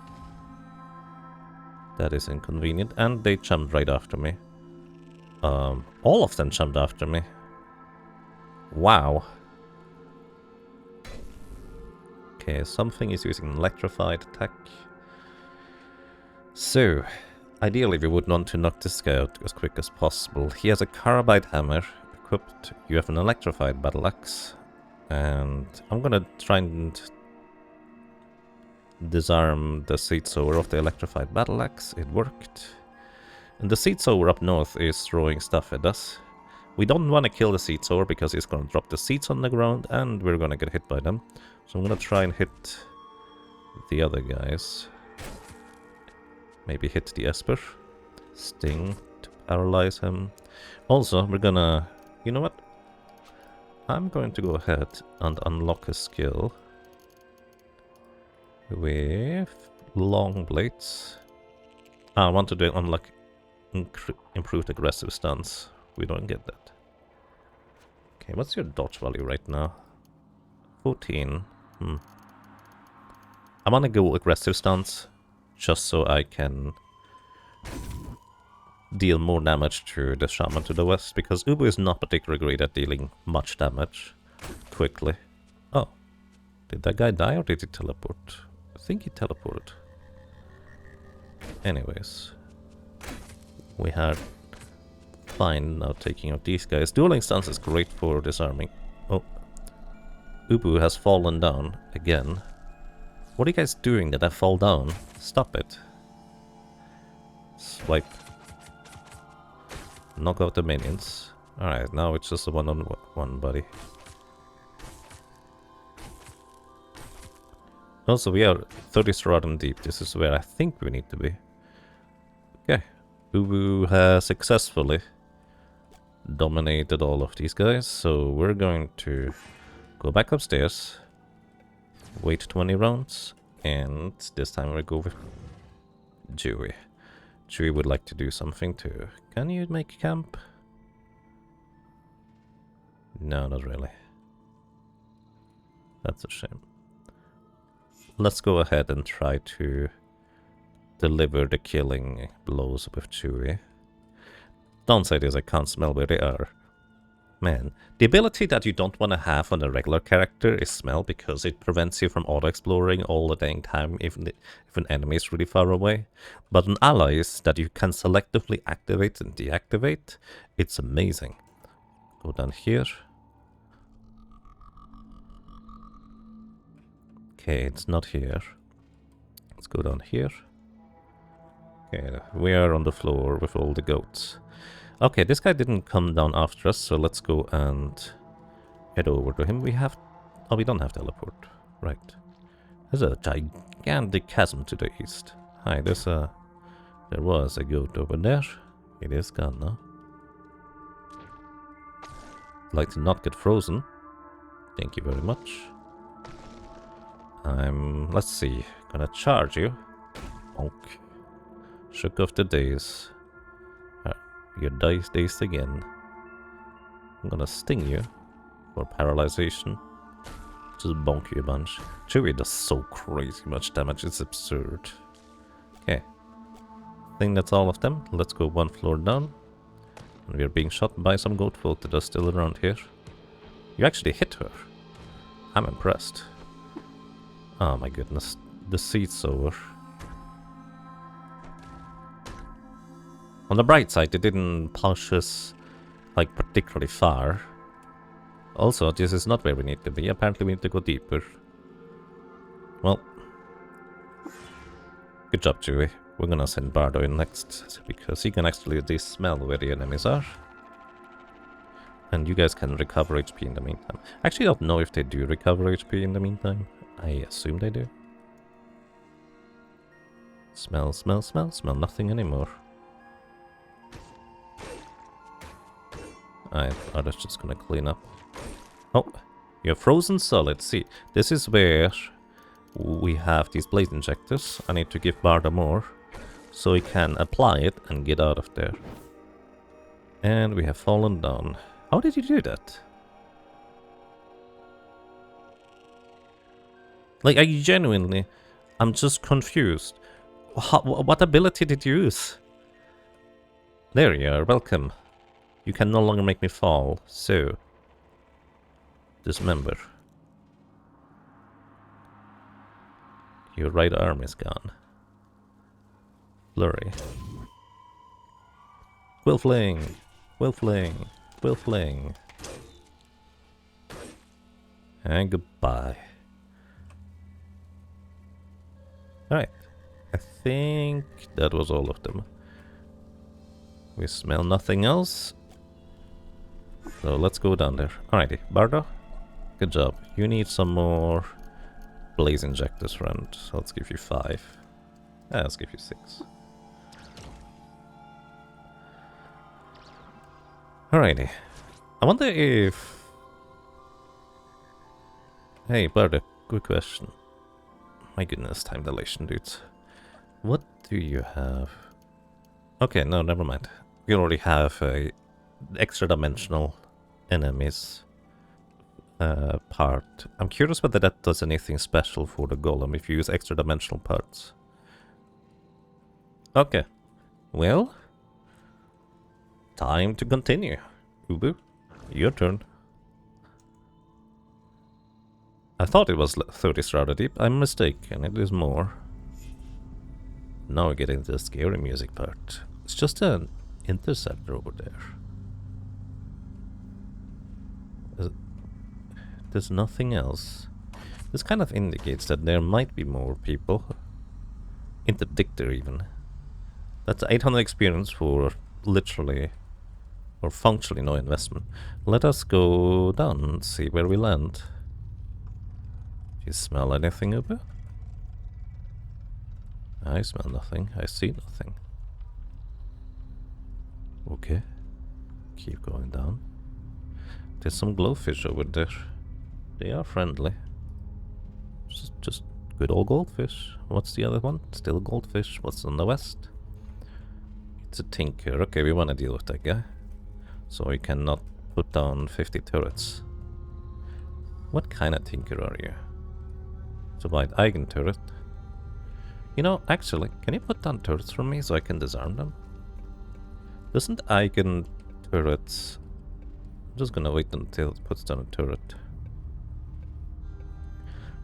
That is inconvenient. And they jumped right after me. All of them jumped after me. Wow. Okay, something is using an electrified attack. So, ideally we would want to knock this guy out as quick as possible. He has a carbide hammer equipped. You have an electrified battle axe. And I'm gonna try and disarm the seed sower of the electrified battle axe. It worked. And the seed sower up north is throwing stuff at us. We don't want to kill the seed sower because he's going to drop the seeds on the ground and we're going to get hit by them. So I'm going to try and hit the other guys. Maybe hit the Esper. Sting to paralyze him. Also, we're going to... You know what? I'm going to go ahead and unlock a skill with long blades. I want to do unlock improved aggressive stance. We don't get that. Okay, what's your dodge value right now? 14. I want to go aggressive stance just so I can deal more damage to the shaman to the west, because Ubu is not particularly great at dealing much damage quickly. Oh, did that guy die or did he teleport? I think he teleported. Anyways, we had fine now taking out these guys. Dueling stance is great for disarming. Oh, Ubu has fallen down again. What are you guys doing? Did I fall down? Stop it. Swipe. Knock out the minions. Alright, now it's just a one-on-one, buddy. Also, we are 30 Stratum deep. This is where I think we need to be. Okay. Ubu has successfully dominated all of these guys, so we're going to go back upstairs, wait 20 rounds, and this time we go with Chewie. Chewie would like to do something too. Can you make camp? No, not really. That's a shame. Let's go ahead and try to deliver the killing blows with Chewie. Downside is I can't smell where they are. Man, the ability that you don't want to have on a regular character is smell, because it prevents you from auto-exploring all the dang time if an enemy is really far away. But on allies that you can selectively activate and deactivate, it's amazing. Go down here. Okay, it's not here. Let's go down here. Okay, we are on the floor with all the goats. Okay, this guy didn't come down after us, so let's go and head over to him. We have... Oh, we don't have teleport. Right. There's a gigantic chasm to the east. Hi, there's a... There was a goat over there. It is gone now. I'd like to not get frozen. Thank you very much. Let's see. Gonna charge you. Bonk. Shook off the days. Your dice dazed again. I'm gonna sting you for paralyzation. Just bonk you a bunch. Chewie does so crazy much damage, it's absurd. Okay. I think that's all of them. Let's go one floor down. And we are being shot by some goat folk that are still around here. You actually hit her. I'm impressed. Oh my goodness. The seat's over. On the bright side, they didn't push us, like, particularly far. Also, this is not where we need to be. Apparently we need to go deeper. Well. Good job, Chewie. We're gonna send Bardo in next, because he can actually at least smell where the enemies are. And you guys can recover HP in the meantime. I actually don't know if they do recover HP in the meantime. I assume they do. Smell, smell, smell, smell nothing anymore. I'm just gonna clean up. Oh, you're frozen solid. See, this is where we have these blade injectors. I need to give Barda more, so he can apply it and get out of there. And we have fallen down. How did you do that? Like, I'm just confused. What ability did you use? There you are, welcome. You can no longer make me fall, so... dismember. Your right arm is gone. Flurry. Quill fling! Quill fling! Quill fling! And goodbye. Alright. I think that was all of them. We smell nothing else. So let's go down there. Alrighty, Bardo, good job. You need some more blaze injectors, friend. So let's give you 5. Let's give you 6. Alrighty. I wonder if Hey, Barda, good question. My goodness, time dilation, dudes. What do you have? Okay, no, never mind. You already have a extra dimensional enemies part. I'm curious whether that does anything special for the golem if you use extra dimensional parts. Okay. Well, time to continue. Ubu, your turn. I thought it was 30 strata deep. I'm mistaken. It is more. Now we get into the scary music part. It's just an interceptor over there. There's nothing else. This kind of indicates that there might be more people. Interdictor even. That's 800 experience for literally or functionally no investment. Let us go down and see where we land. Do you smell anything, Uber? I smell nothing. I see nothing. Okay. Keep going down. There's some glowfish over there. They are friendly. Just good old goldfish. What's the other one? Still goldfish. What's on the west? It's a tinker. Okay, we want to deal with that guy. So we cannot put down 50 turrets. What kind of tinker are you? It's a white Eigen turret. You know, actually, can you put down turrets for me so I can disarm them? Doesn't Eigen turrets... I'm just gonna wait until it puts down a turret.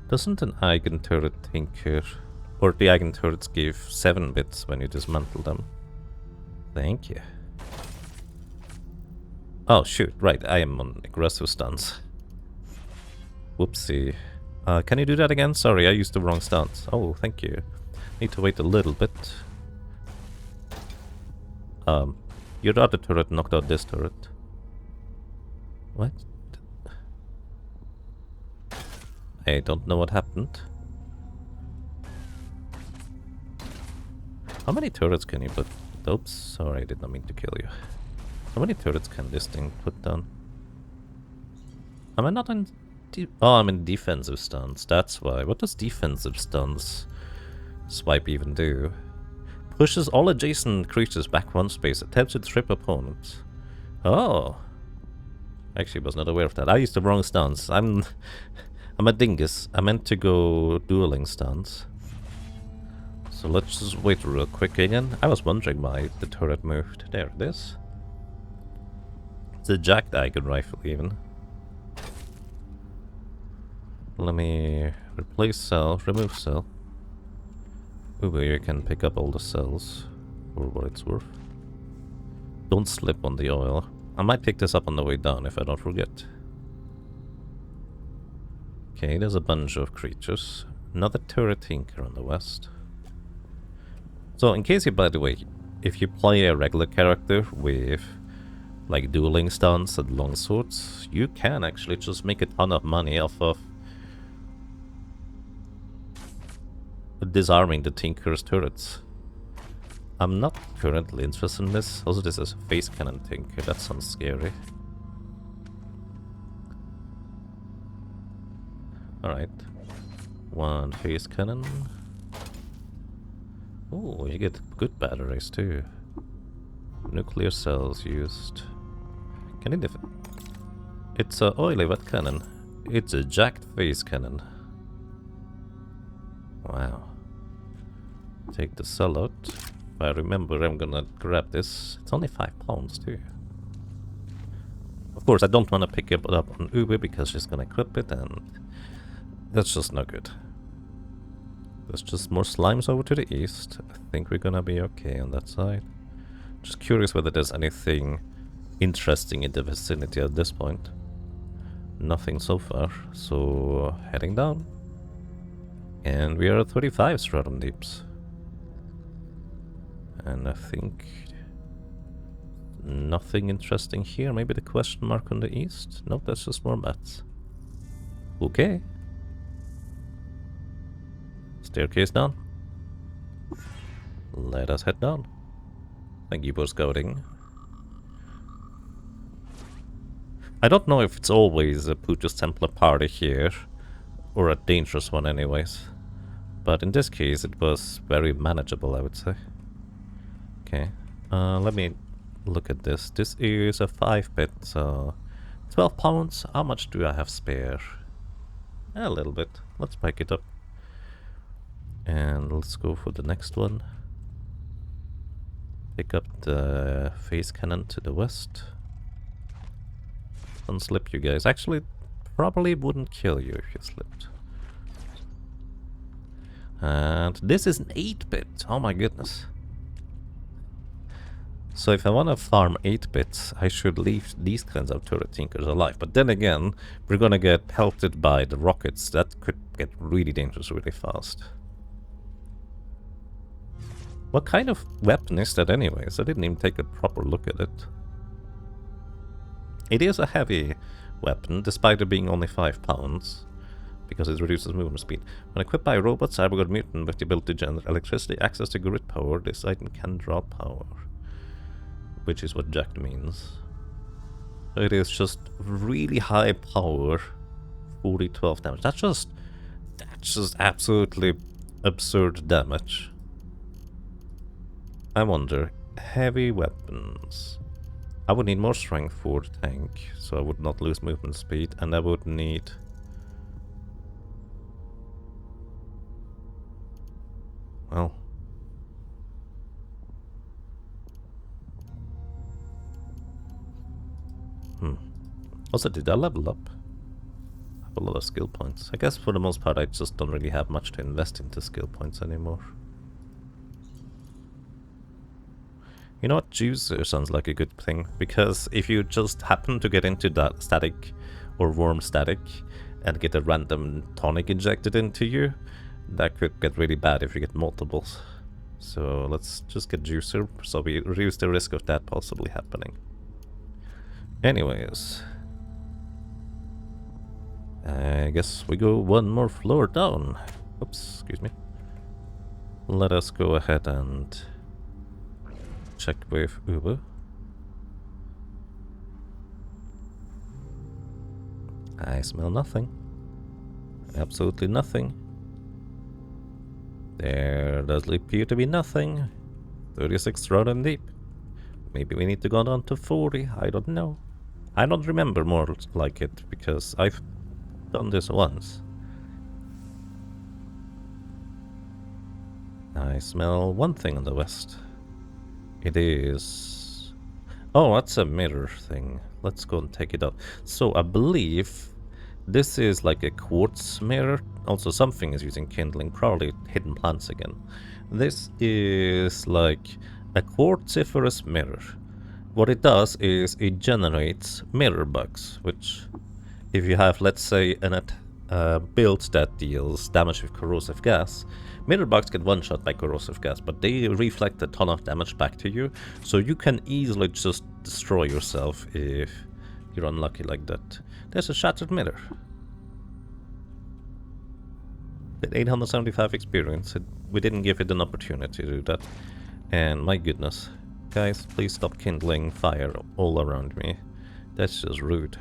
Doesn't an Eigen turret tinker... Or the Eigen turrets give 7 bits when you dismantle them? Thank you. Oh shoot, right, I am on aggressive stance. Whoopsie. Can you do that again? Sorry, I used the wrong stance. Oh, thank you. Need to wait a little bit. Your other turret knocked out this turret. What? I don't know what happened. How many turrets can you put? Oops, sorry, I did not mean to kill you. How many turrets can this thing put down? Am I not in... Oh, I'm in defensive stance, that's why. What does defensive stance swipe even do? Pushes all adjacent creatures back one space, attempts to trip opponents. Oh. Actually was not aware of that. I used the wrong stance. I'm a dingus. I meant to go dueling stance. So let's just wait real quick again. I was wondering why the turret moved. There it is. It's a jacked Eigen rifle even. Let me replace cell, remove cell. Ooh, you can pick up all the cells for what it's worth. Don't slip on the oil. I might pick this up on the way down if I don't forget. Okay, there's a bunch of creatures. Another turret tinker on the west. So, in case you, by the way, if you play a regular character with like dueling stance and long swords, you can actually just make a ton of money off of disarming the tinker's turrets. I'm not currently interested in this. Also, this is a face cannon tinker. That sounds scary. Alright. One face cannon. Oh, you get good batteries too. Nuclear cells used. Can it It's a oily wet cannon. It's a jacked face cannon. Wow. Take the cell out. If I remember, I'm gonna grab this. It's only 5 pounds too. Of course, I don't want to pick it up on Uber because she's gonna equip it, and that's just not good. There's just more slimes over to the east. I think we're gonna be okay on that side. Just curious whether there's anything interesting in the vicinity at this point. Nothing so far, so heading down. And we are at 35 stratum deeps. And I think nothing interesting here. Maybe the question mark on the east? Nope, that's just more bats. Okay. Staircase down. Let us head down. Thank you for scouting. I don't know if it's always a Putus Templar party here, Or a dangerous one anyways. But in this case it was very manageable, I would say. Okay, let me look at this. This is a 5-bit, so 12 pounds. How much do I have spare? A little bit. Let's pick it up. And let's go for the next one. Pick up the phase cannon to the west. Don't slip, you guys. Actually, probably wouldn't kill you if you slipped. And this is an 8-bit. Oh my goodness. So if I want to farm 8 bits, I should leave these kinds of turret tinkers alive. But then again, we're gonna get pelted by the rockets. That could get really dangerous really fast. What kind of weapon is that anyways? I didn't even take a proper look at it. It is a heavy weapon, despite it being only 5 pounds. Because it reduces movement speed. When equipped by a robot, cybergod mutant with the ability to generate electricity, access to grid power, this item can draw power. Which is what jacked means. So it is just really high power, 40-12 damage. That's just absolutely absurd damage. I wonder, heavy weapons. I would need more strength for the tank, so I would not lose movement speed, and I would need... well... Also, did I level up? I have a lot of skill points. I guess for the most part I just don't really have much to invest into skill points anymore. You know what? Juicer sounds like a good thing, because if you just happen to get into that static or warm static and get a random tonic injected into you, that could get really bad if you get multiples. So let's just get Juicer so we reduce the risk of that possibly happening. Anyways, I guess we go one more floor down. Oops, excuse me. Let us go ahead and check with Uber. I smell nothing. Absolutely nothing. There does appear to be nothing. 36 rodent deep. Maybe we need to go down to 40, I don't know. I don't remember more like it, because I've done this once. I smell one thing on the west. It is... oh, that's a mirror thing. Let's go and take it out. So I believe this is like a quartz mirror. Also something is using kindling, probably hidden plants again. This is like a quartziferous mirror. What it does is it generates mirror bugs, which if you have, let's say, a build that deals damage with corrosive gas, mirror bugs get one-shot by corrosive gas, but they reflect a ton of damage back to you, so you can easily just destroy yourself if you're unlucky like that. There's a shattered mirror. With 875 experience, we didn't give it an opportunity to do that. And my goodness. Guys, please stop kindling fire all around me. That's just rude.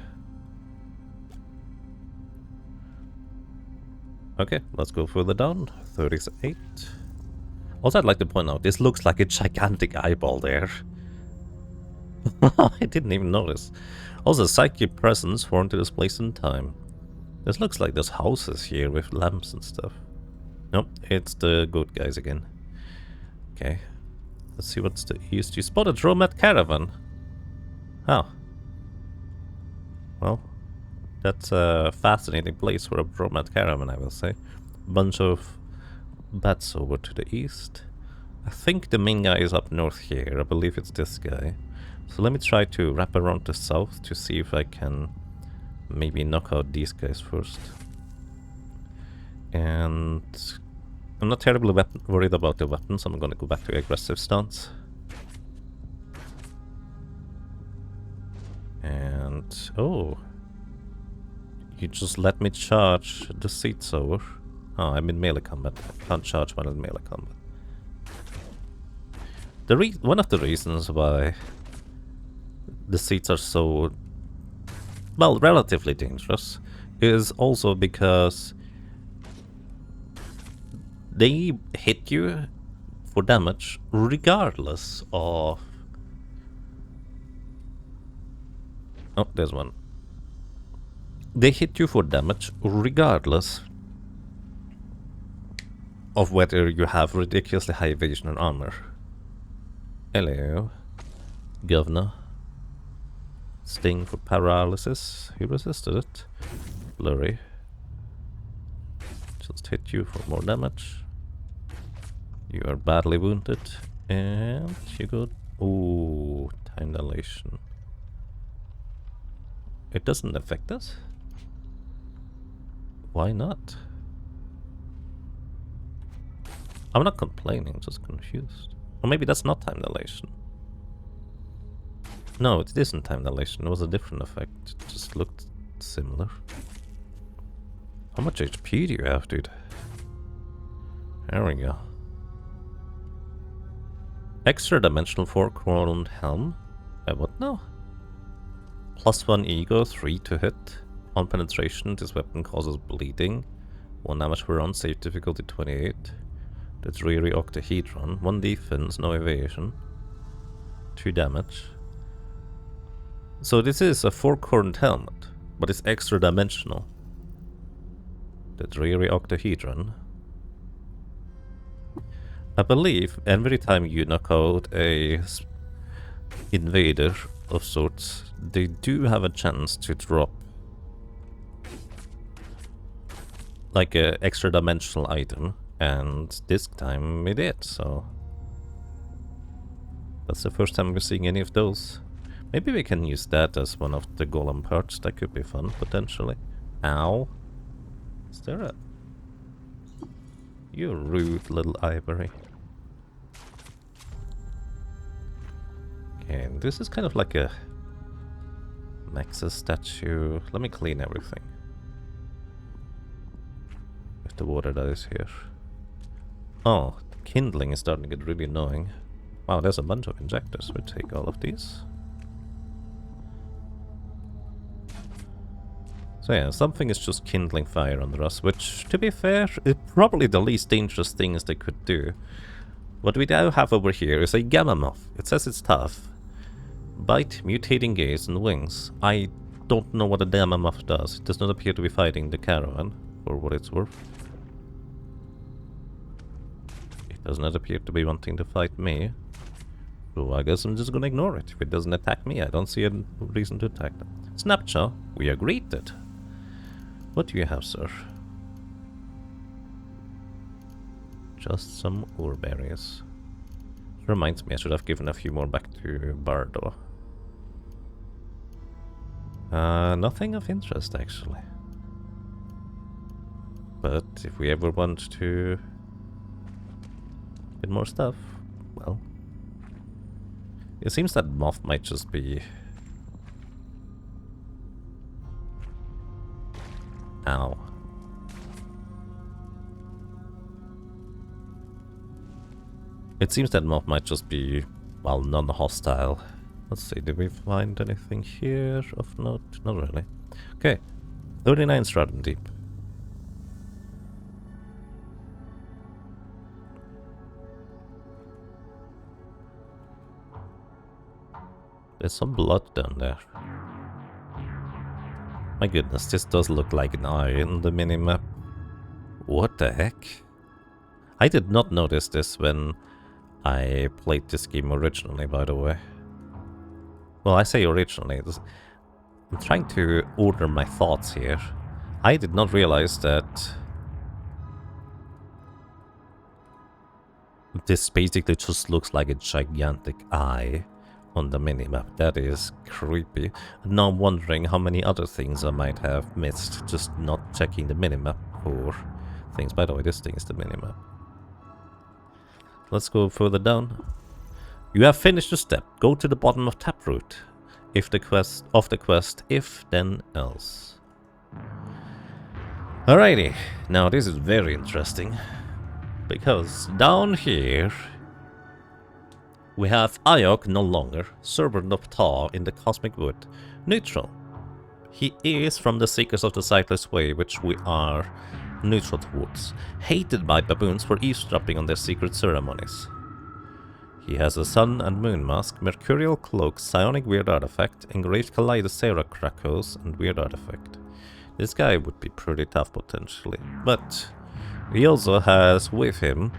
Okay, let's go further down. 38. Also, I'd like to point out, this looks like a gigantic eyeball there. I didn't even notice. Also, psychic presence formed to this place in time. This looks like there's houses here with lamps and stuff. Nope, it's the goat guys again. Okay. Let's see what's the east. You spotted Dromat Caravan. Oh. Well, that's a fascinating place for a Dromat Caravan, I will say. Bunch of bats over to the east. I think the main guy is up north here. I believe it's this guy. So let me try to wrap around the south to see if I can maybe knock out these guys first. And I'm not terribly worried about the weapons. I'm gonna go back to aggressive stance. And... oh. You just let me charge the seats over. Oh, I'm in melee combat. I can't charge while in melee combat. One of the reasons why the seats are so, well, relatively dangerous is also because they hit you for damage regardless of... Oh, there's one. They hit you for damage regardless of whether you have ridiculously high evasion or armor. Hello, Governor. Sting for paralysis. He resisted it. Blurry. Just hit you for more damage. You are badly wounded. And you got... Ooh, time dilation. It doesn't affect us? Why not? I'm not complaining, just confused. Or maybe that's not time dilation. No, it isn't time dilation. It was a different effect. It just looked similar. How much HP do you have, dude? There we go. Extra dimensional 4-cornered helm. What now? +1 ego, 3 to hit. On penetration, this weapon causes bleeding. 1 damage per round, save difficulty 28. The dreary octahedron. 1 defense, no evasion. 2 damage. So this is a 4-cornered helmet, but it's extra dimensional. The dreary octahedron. I believe every time you knock out a invader of sorts, they do have a chance to drop like a extra dimensional item, and this time it did, so that's the first time we're seeing any of those. Maybe we can use that as one of the golem parts. That could be fun, potentially. Ow. Is there a... You rude little ivory. Okay, this is kind of like a Nexus statue. Let me clean everything. With the water that is here. Oh, the kindling is starting to get really annoying. Wow, there's a bunch of injectors. We'll take all of these. So yeah, something is just kindling fire under us, which, to be fair, is probably the least dangerous things they could do. What we now have over here is a gamma moth. It says it's tough. Bite, mutating gaze, and wings. I don't know what a gamma moth does. It does not appear to be fighting the caravan, for what it's worth. It does not appear to be wanting to fight me. So I guess I'm just gonna ignore it. If it doesn't attack me, I don't see a reason to attack them. Snapshot, we are greeted. What do you have, sir? Just some ore berries. Reminds me, I should have given a few more back to Bardo. Nothing of interest, actually. But if we ever want to get more stuff, well... It seems that moth might just be... Ow. It seems that moth might just be, well, non-hostile. Let's see, did we find anything here of note? Not really. Okay, 39 Stratum Deep. There's some blood down there. My goodness, this does look like an eye in the minimap. What the heck? I did not notice this when I played this game originally, by the way. Well, I say originally. I'm trying to order my thoughts here. I did not realize that this basically just looks like a gigantic eye on the minimap. That is creepy. Now I'm wondering how many other things I might have missed just not checking the minimap for things. By the way, this thing is the minimap. Let's go further down. You have finished the step. Go to the bottom of Taproot. If the quest if then else. Alrighty. Now this is very interesting. Because down here we have Ayok no longer, servant of Ptah in the Cosmic Wood. Neutral. He is from the Seekers of the Sightless Way, which we are neutral woods, hated by baboons for eavesdropping on their secret ceremonies. He has a sun and moon mask, mercurial cloak, psionic weird artifact, engraved Kaleidocera Krakos, and weird artifact. This guy would be pretty tough potentially, but he also has with him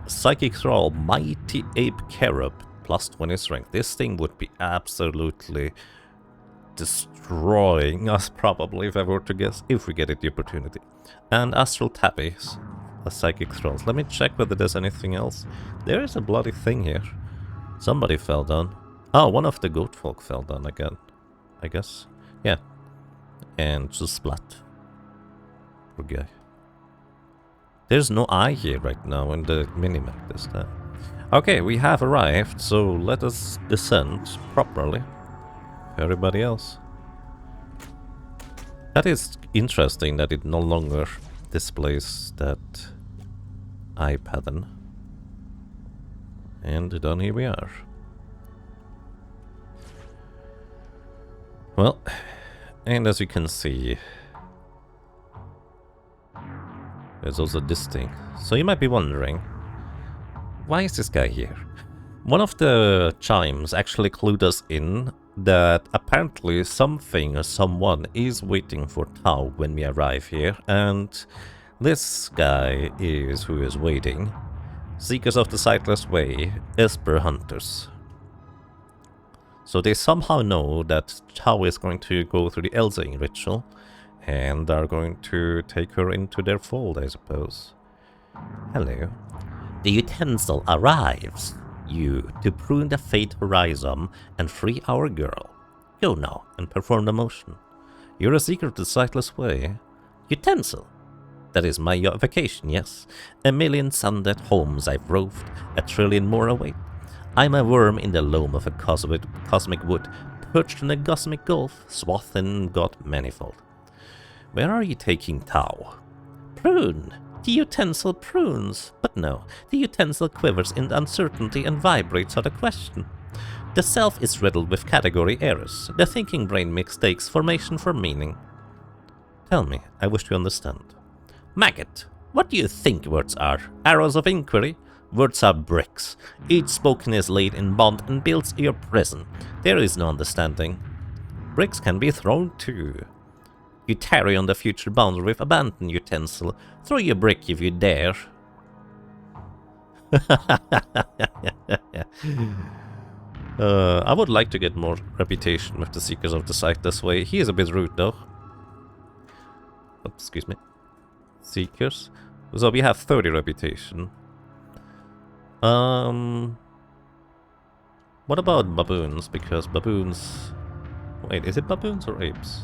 Psychic Thrall, Mighty Ape Cherub, plus 20 strength. This thing would be absolutely destroying us probably if I were to guess, if we get it the opportunity. And Astral Tabbies, a Psychic Thralls. Let me check whether there's anything else. There is a bloody thing here. Somebody fell down. Oh, one of the goat folk fell down again, I guess. Yeah. And just splat. Poor guy. There's no eye here right now in the minimap this time. Okay, we have arrived, so let us descend properly. Everybody else. That is interesting that it no longer displays that eye pattern. And down here we are. Well, and as you can see, there's also this thing. So you might be wondering, why is this guy here? One of the chimes actually clued us in that apparently something or someone is waiting for Tau when we arrive here, and this guy is who is waiting. Seekers of the Sightless Way, Esper Hunters. So they somehow know that Tau is going to go through the Elzing ritual, and are going to take her into their fold, I suppose. Hello. The utensil arrives, you, to prune the fate horizon and free our girl. Go now and perform the motion. You're a seeker of the Sightless Way. Utensil. That is my vacation, yes. 1,000,000 sunlit homes I've roved, 1,000,000,000,000 more await. I'm a worm in the loam of a cosmic wood, perched in a cosmic gulf, swathed in God manifold. Where are you taking Tau? Prune! The utensil prunes! But no, the utensil quivers in uncertainty and vibrates at a question. The self is riddled with category errors. The thinking brain mistakes formation for meaning. Tell me, I wish to understand. Maggot, what do you think words are? Arrows of inquiry? Words are bricks. Each spoken is laid in bond and builds your prison. There is no understanding. Bricks can be thrown too. You tarry on the future boundary with abandoned utensil. Throw your brick if you dare. I would like to get more reputation with the Seekers of the Sightless Way. He is a bit rude though. Oh, excuse me. Seekers. So we have 30 reputation. What about baboons? Because baboons... Wait, is it baboons or apes?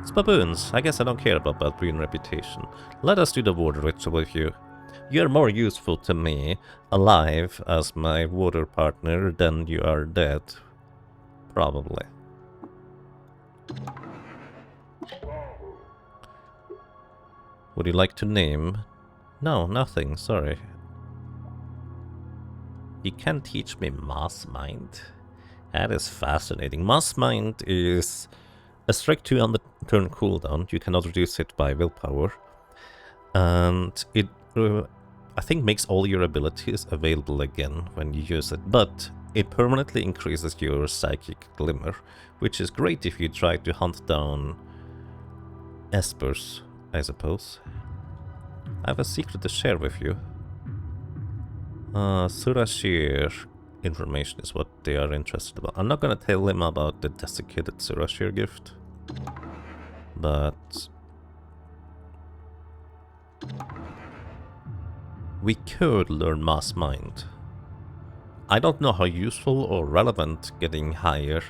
It's baboons. I guess I don't care about baboon reputation. Let us do the water ritual with you. You're more useful to me alive as my water partner than you are dead. Probably. Would you like to name? No, nothing, sorry. You can teach me Mass Mind. That is fascinating. Mass Mind is a strict 200 turn cooldown. You cannot reduce it by willpower. And it, I think, makes all your abilities available again when you use it. But it permanently increases your Psychic Glimmer, which is great if you try to hunt down Espers, I suppose. I have a secret to share with you. Surashir information is what they are interested about. I'm not gonna tell him about the desiccated Surashir gift, but we could learn Mass Mind. I don't know how useful or relevant getting higher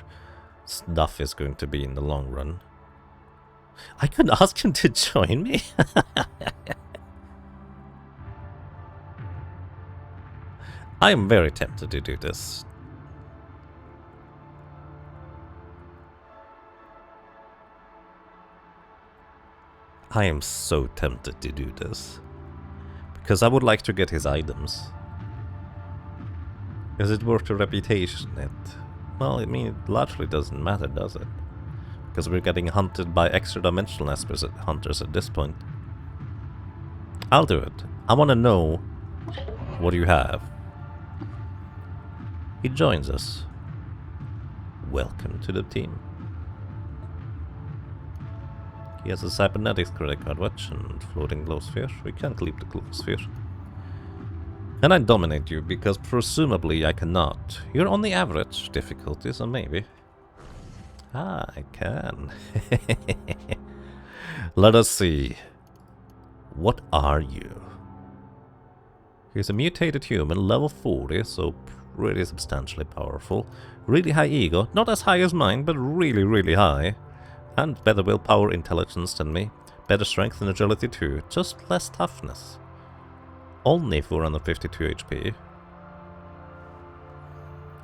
stuff is going to be in the long run. I could ask him to join me. I am very tempted to do this. I am so tempted to do this. Because I would like to get his items. Is it worth the reputation? Well, I mean, it largely doesn't matter, does it? Because we're getting hunted by extra-dimensional hunters at this point. I'll do it. I want to know what you have. He joins us. Welcome to the team. He has a cybernetics credit card watch and floating glow sphere. We can't leave the glow sphere. And I dominate you because presumably I cannot. You're on the average difficulty, so maybe. Ah, I can. Let us see. What are you? He's a mutated human, level 40, so pretty substantially powerful. Really high ego, not as high as mine, but really, really high. And better willpower, intelligence than me. Better strength and agility too, just less toughness. Only 452 HP.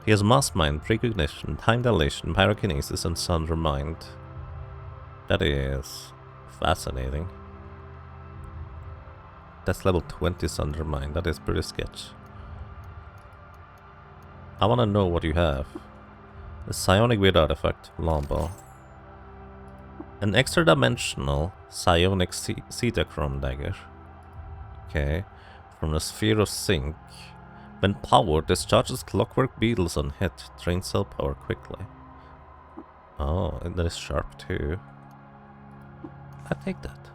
He has mass mind, precognition, time dilation, pyrokinesis, and sunder mind. That is fascinating. That's level 20 sunder mind. That is pretty sketch. I want to know what you have. A psionic weird artifact, Lombo. An extra dimensional psionic Cetachrome dagger. Okay. From the sphere of Sync. When powered, discharges clockwork beetles on hit. Drains cell power quickly. Oh, and that is sharp too. I take that.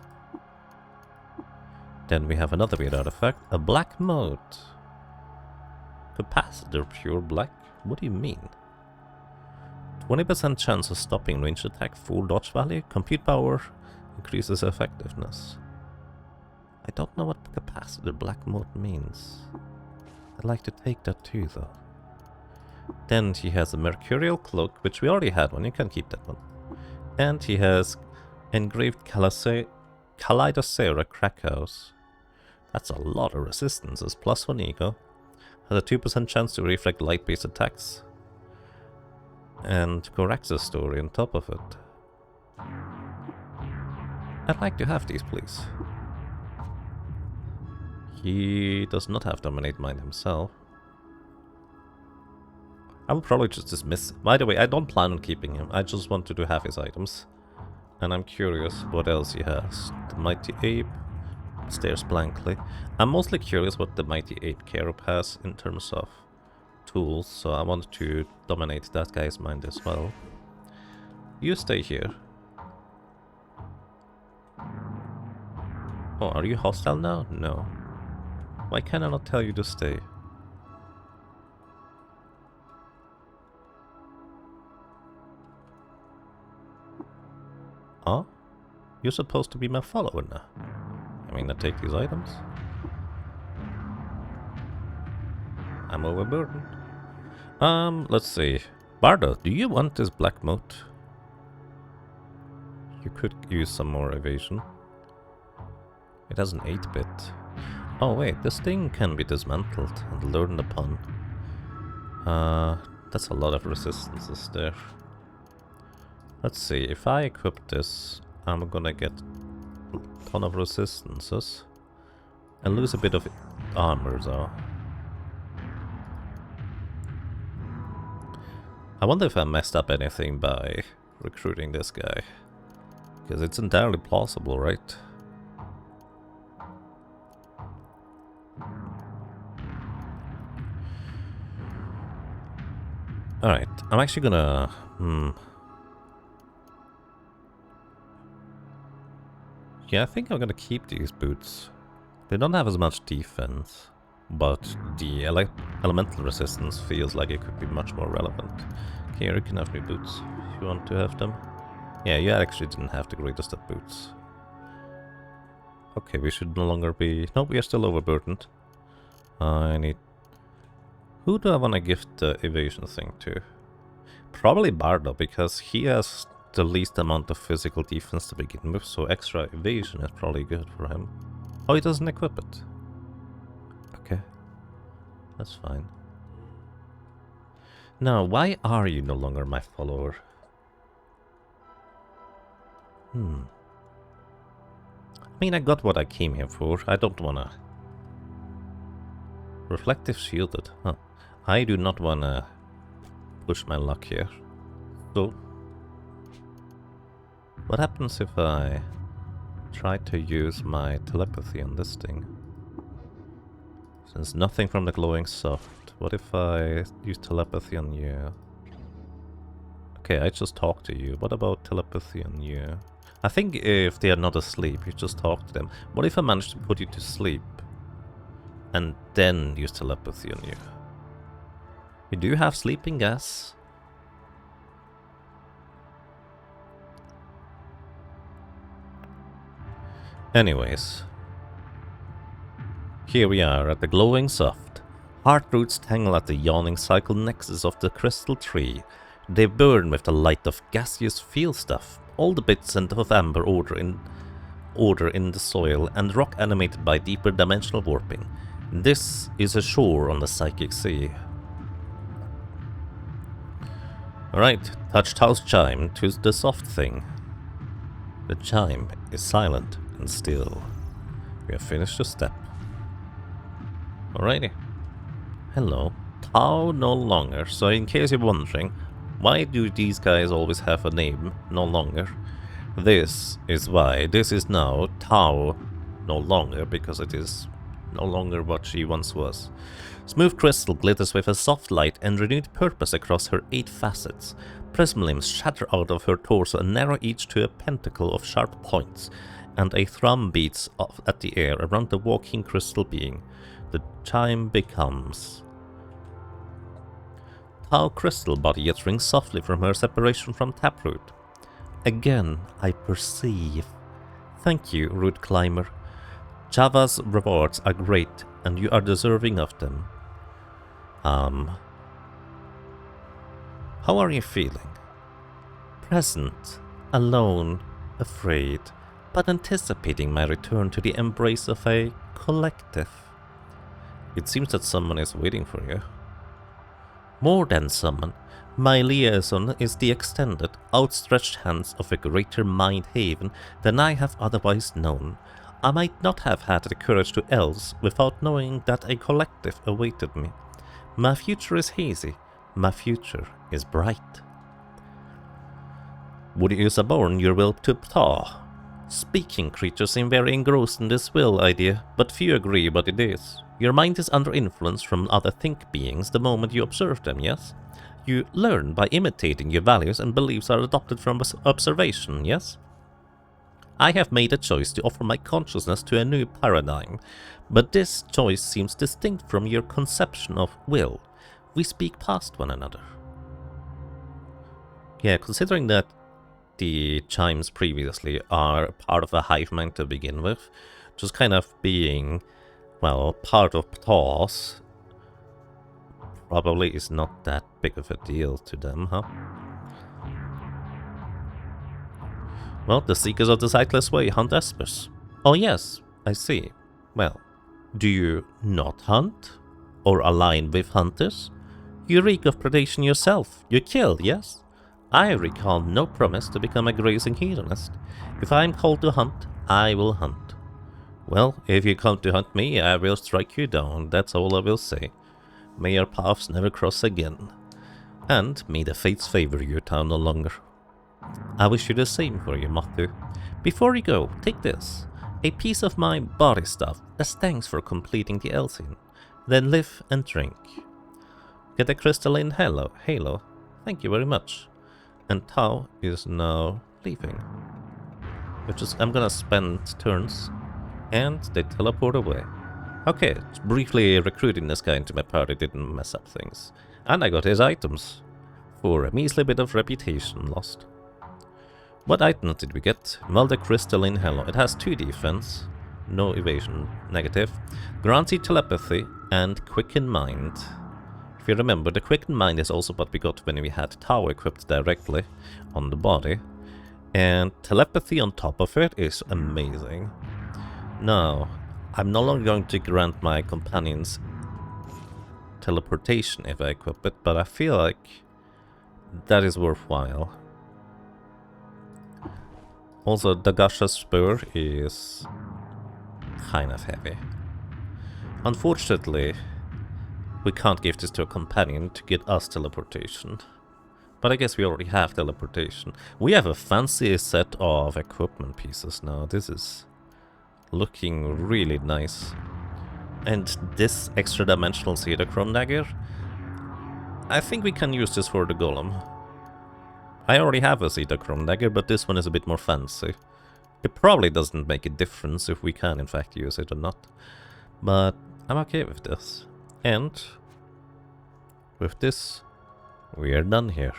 Then we have another weird artifact. A black mode. Capacitor pure black? What do you mean? 20% chance of stopping range attack, full dodge value, compute power, increases effectiveness. I don't know what capacitor black mode means. I'd like to take that too though. Then he has a mercurial cloak, which we already had one, you can keep that one. And he has engraved Kaleidocera Krakhaus. That's a lot of resistances, plus 1 ego. Has a 2% chance to reflect light-based attacks. And Corax's story on top of it. I'd like to have these, please. He does not have Dominate Mind himself. I will probably just dismiss. By the way, I don't plan on keeping him. I just wanted to have his items. And I'm curious what else he has. The Mighty Ape stares blankly. I'm mostly curious what the Mighty Ape Cherub has in terms of tools, so I want to dominate that guy's mind as well. You stay here. Oh, are you hostile now? No. Why can I not tell you to stay? Huh? You're supposed to be my follower now. I mean, I take these items. I'm overburdened. Let's see. Bardo, do you want this black moat? You could use some more evasion. It has an 8-bit. Oh wait, this thing can be dismantled and learned upon. That's a lot of resistances there. Let's see, if I equip this, I'm gonna get a ton of resistances. And lose a bit of armor though. I wonder if I messed up anything by recruiting this guy. Because it's entirely plausible, right? Alright, I'm actually gonna... Yeah, I think I'm gonna keep these boots. They don't have as much defense, but the elemental resistance feels like it could be much more relevant. Okay, you can have new boots if you want to have them. Yeah, you actually didn't have the greatest of boots. Okay, we should no longer be... No, we are still overburdened. I need... Who do I want to gift the evasion thing to? Probably Bardo, because he has the least amount of physical defense to begin with, so extra evasion is probably good for him. Oh, he doesn't equip it. Okay. That's fine. Now, why are you no longer my follower? I mean, I got what I came here for. I don't wanna... Reflective shielded. Huh. I do not wanna push my luck here. So... What happens if I try to use my telepathy on this thing. Since nothing from the glowing soft, what if I use telepathy on you? Okay, I just talk to you. What about telepathy on you? I think if they are not asleep, you just talk to them. What if I manage to put you to sleep? And then use telepathy on you? You do have sleeping gas. Anyways. Here we are at the glowing soft. Heart roots tangle at the yawning cycle nexus of the crystal tree. They burn with the light of gaseous field stuff. All the bits and of amber order in the soil and rock animated by deeper dimensional warping. This is a shore on the psychic sea. Alright, touch Tao's chime to the soft thing. The chime is silent and still. We have finished the step. Alrighty. Hello. Tao no longer. So in case you're wondering, why do these guys always have a name no longer? This is why. This is now Tao no longer, because it is no longer what she once was. Smooth crystal glitters with a soft light and renewed purpose across her 8 facets. Prism limbs shatter out of her torso and narrow each to a pentacle of sharp points, and a thrum beats at the air around the walking crystal being. The chime becomes... Tao crystal body yet rings softly from her separation from Taproot. Again, I perceive. Thank you, Root Climber. Java's rewards are great, and you are deserving of them. How are you feeling? Present, alone, afraid, but anticipating my return to the embrace of a collective. It seems that someone is waiting for you. More than someone, my liaison is the extended, outstretched hands of a greater mind haven than I have otherwise known. I might not have had the courage to else without knowing that a collective awaited me. My future is hazy, my future is bright. Would you suborn your will to Ptah? Speaking creatures seem very engrossed in this will idea, but few agree what it is. Your mind is under influence from other think beings the moment you observe them, yes? You learn by imitating. Your values and beliefs are adopted from observation, yes? I have made a choice to offer my consciousness to a new paradigm, but this choice seems distinct from your conception of will. We speak past one another. Yeah, considering that the chimes previously are part of a hive mind to begin with, just kind of being, well, part of Ptah's probably is not that big of a deal to them, huh? Well, the Seekers of the Sightless Way hunt espers. Oh yes, I see. Well, do you not hunt? Or align with hunters? You reek of predation yourself. You kill, yes? I recall no promise to become a grazing hedonist. If I am called to hunt, I will hunt. Well, if you come to hunt me, I will strike you down, that's all I will say. May our paths never cross again. And may the fates favor you, Tao no longer. I wish you the same for you, Mathu. Before you go, take this. A piece of my body stuff, as thanks for completing the Elsin. Then live and drink. Get a crystalline halo. Thank you very much. And Tao is now leaving. I'm gonna spend turns, and they teleport away. Okay, briefly recruiting this guy into my party didn't mess up things. And I got his items, for a measly bit of reputation lost. What items did we get? Well, the crystalline halo. It has 2 defense, no evasion, negative. Grants you telepathy, and quicken mind. If you remember, the quicken mind is also what we got when we had Tao equipped directly on the body. And telepathy on top of it is amazing. Now, I'm no longer going to grant my companions teleportation if I equip it, but I feel like that is worthwhile. Also, the Gasha's Spur is kind of heavy. Unfortunately, we can't give this to a companion to get us teleportation. But I guess we already have teleportation. We have a fancy set of equipment pieces now. This is looking really nice. And this extra dimensional Cedachrome dagger, I think we can use this for the golem. I already have a Cedachrome dagger, but this one is a bit more fancy. It probably doesn't make a difference if we can in fact use it or not. But I'm okay with this. And with this, we are done here.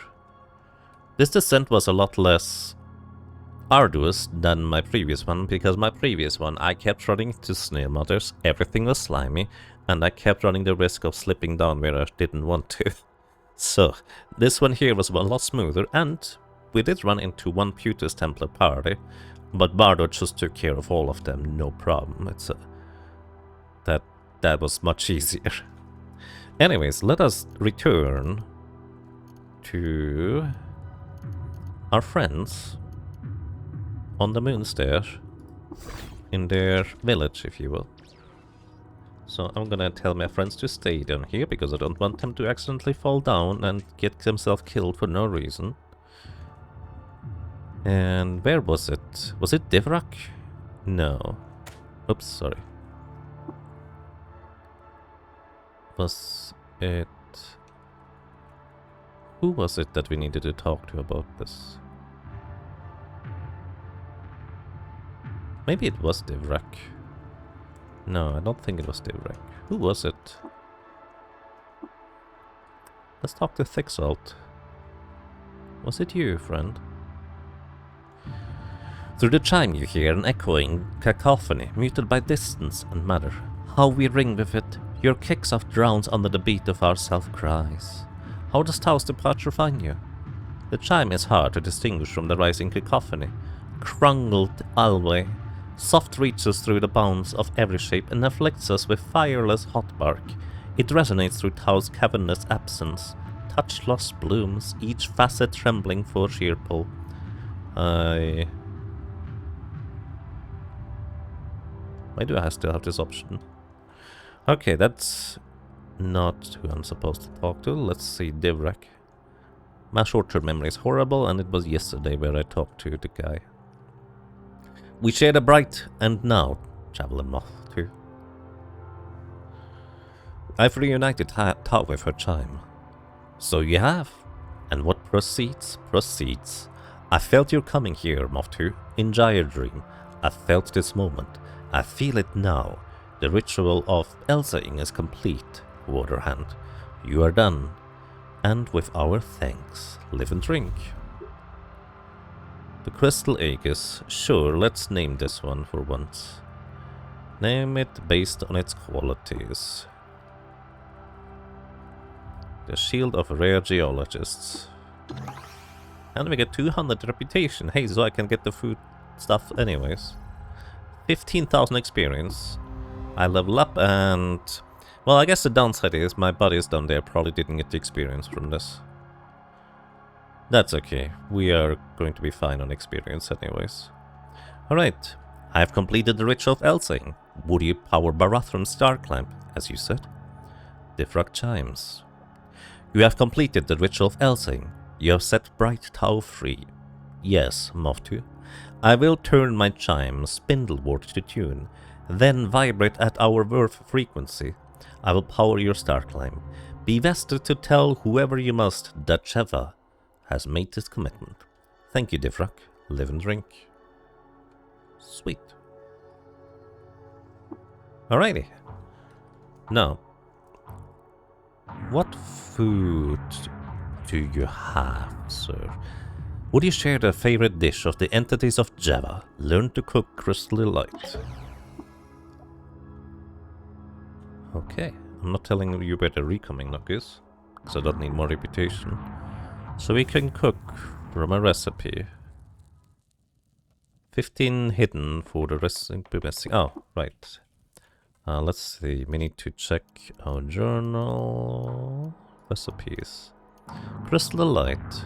This descent was a lot less arduous than my previous one, because my previous one I kept running into snail mothers, everything was slimy, and I kept running the risk of slipping down where I didn't want to. So, this one here was a lot smoother, and we did run into one Putus Templar party, but Bardo just took care of all of them, no problem. It's that was much easier. Anyways, let us return to our friends on the Moonstair, in their village, if you will. So I'm gonna tell my friends to stay down here, because I don't want them to accidentally fall down and get themselves killed for no reason. And where was it? Was it Divrak? No. Oops, sorry. Was it... Who was it that we needed to talk to about this? Maybe it was Divrak. No, I don't think it was Divrak. Who was it? Let's talk to Thicksalt. Was it you, friend? Through the chime you hear an echoing cacophony, muted by distance and matter. How we ring with it, your kick-off drowns under the beat of our self-cries. How does Tao's departure find you? The chime is hard to distinguish from the rising cacophony. Crungled alway, soft reaches through the bounds of every shape and afflicts us with fireless hot bark. It resonates through Tao's cavernous absence. Touch-lost blooms, each facet trembling for sheer pull. Why do I still have this option? Okay, that's not who I'm supposed to talk to. Let's see, Divrak. My short-term memory is horrible, and it was yesterday where I talked to the guy. We shared a bright and now Javelin Moth too. I've reunited Tao with her chime. So you have. And what proceeds, proceeds. I felt you coming here, Moth 2, in Gyre Dream. I felt this moment. I feel it now. The ritual of Elsaing is complete, Waterhand. You are done. And with our thanks, live and drink. The Crystal Aegis. Sure, let's name this one for once. Name it based on its qualities. The Shield of Rare Geologists. And we get 200 reputation. Hey, so I can get the food stuff anyways. 15,000 experience. I level up and... Well, I guess the downside is my buddies down there probably didn't get the experience from this. That's okay. We are going to be fine on experience anyways. Alright. I have completed the ritual of Elsing. Would you power Barathram's star clamp, as you said? Diffrak chimes. You have completed the ritual of Elsing. You have set Bright Tau free. Yes, Moftu. I will turn my chime spindlewort to tune, then vibrate at our worth frequency. I will power your star climb. Be vested to tell whoever you must that Sheva has made this commitment. Thank you, Diffrak. Live and drink. Sweet. Alrighty. Now, what food do you have, sir? Would you share the favorite dish of the entities of Java? Learn to cook crystal light. Okay, I'm not telling you where the recoming knock is, because I don't need more reputation. So we can cook from a recipe. 15 hidden for the rest. Oh, right. Let's see, we need to check our journal. Recipes. Crystal light.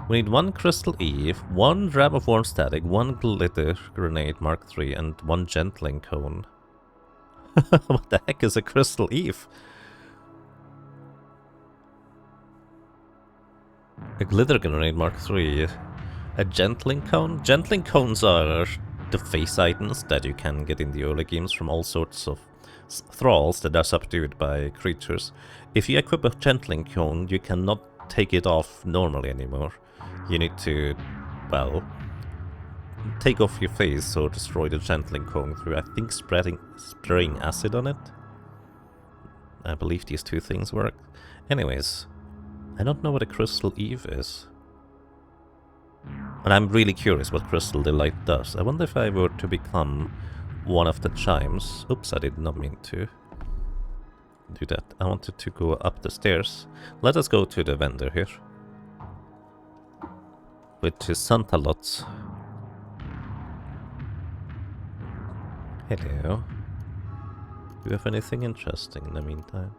We need 1 crystal eve, 1 drab of warm static, 1 glitter grenade mark 3, and 1 gentling cone. What the heck is a crystal eve? A glitter grenade Mark III. A gentling cone? Gentling cones are the face items that you can get in the early games from all sorts of thralls that are subdued by creatures. If you equip a gentling cone, you cannot take it off normally anymore. You need to, well, take off your face or destroy the gentling cone through, I think, spraying acid on it. I believe these two things work. Anyways, I don't know what a Crystal Eve is. And I'm really curious what Crystal Delight does. I wonder if I were to become one of the chimes. Oops, I did not mean to do that. I wanted to go up the stairs. Let us go to the vendor here, which is Santa Lots. Hello. Do you have anything interesting in the meantime?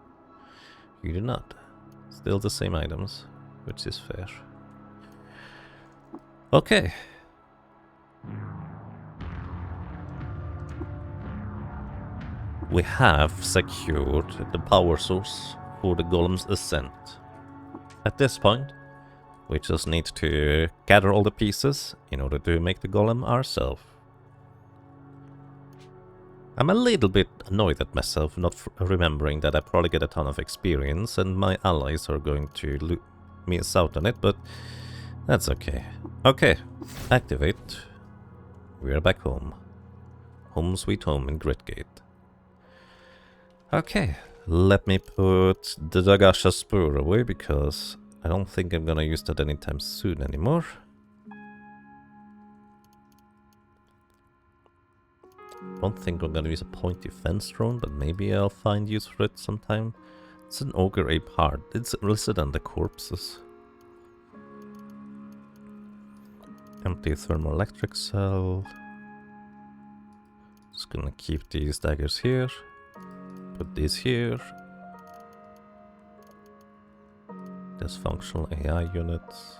You do not. Still the same items, which is fair. Okay. We have secured the power source for the golem's ascent. At this point, we just need to gather all the pieces in order to make the golem ourselves. I'm a little bit annoyed at myself not remembering that I probably get a ton of experience and my allies are going to miss out on it, but that's okay. Okay, activate. We are back home. Home sweet home in Gritgate. Okay, let me put the Dagasha Spur away because I don't think I'm gonna use that anytime soon anymore. Don't think I'm gonna use a pointy fence drone, but maybe I'll find use for it sometime. It's an ogre ape heart. It's listed under corpses. Empty thermoelectric cell. Just gonna keep these daggers here. Put these here. Dysfunctional AI units.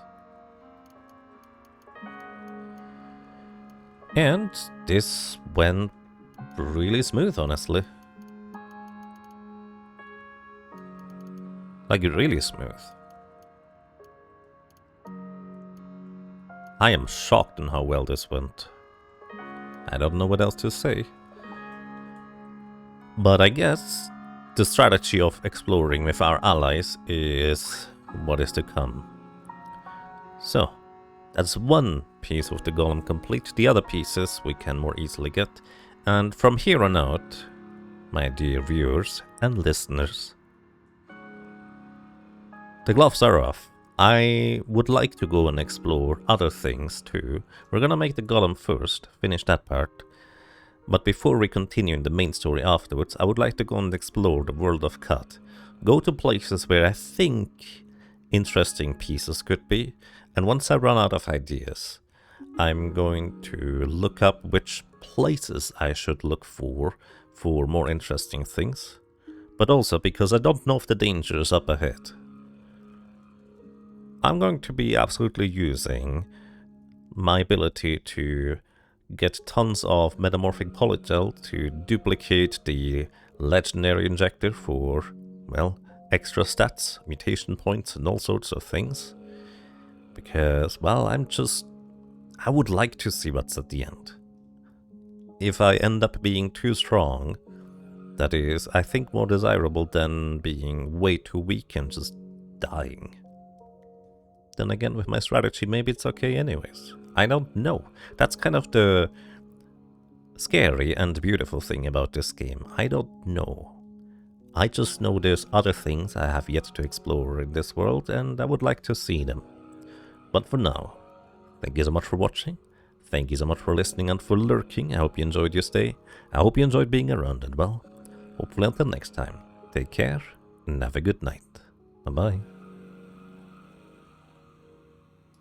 And this went really smooth, honestly. Like, really smooth. I am shocked on how well this went. I don't know what else to say. But I guess the strategy of exploring with our allies is what is to come. So, that's one piece of the golem complete. The other pieces we can more easily get. And from here on out, my dear viewers and listeners, the gloves are off. I would like to go and explore other things too. We're gonna make the golem first, finish that part. But before we continue in the main story afterwards, I would like to go and explore the world of Cut. Go to places where I think interesting pieces could be. And once I run out of ideas, I'm going to look up which places I should look for more interesting things. But also because I don't know if the danger is up ahead. I'm going to be absolutely using my ability to get tons of metamorphic polygel to duplicate the legendary injector for, well, extra stats, mutation points and all sorts of things. Because, well, I would like to see what's at the end. If I end up being too strong, that is, I think, more desirable than being way too weak and just dying. Then again, with my strategy, maybe it's okay anyways. I don't know. That's kind of the scary and beautiful thing about this game. I don't know. I just know there's other things I have yet to explore in this world, and I would like to see them. But for now, thank you so much for watching. Thank you so much for listening and for lurking. I hope you enjoyed your stay. I hope you enjoyed being around, and well, hopefully until next time, take care and have a good night. Bye-bye.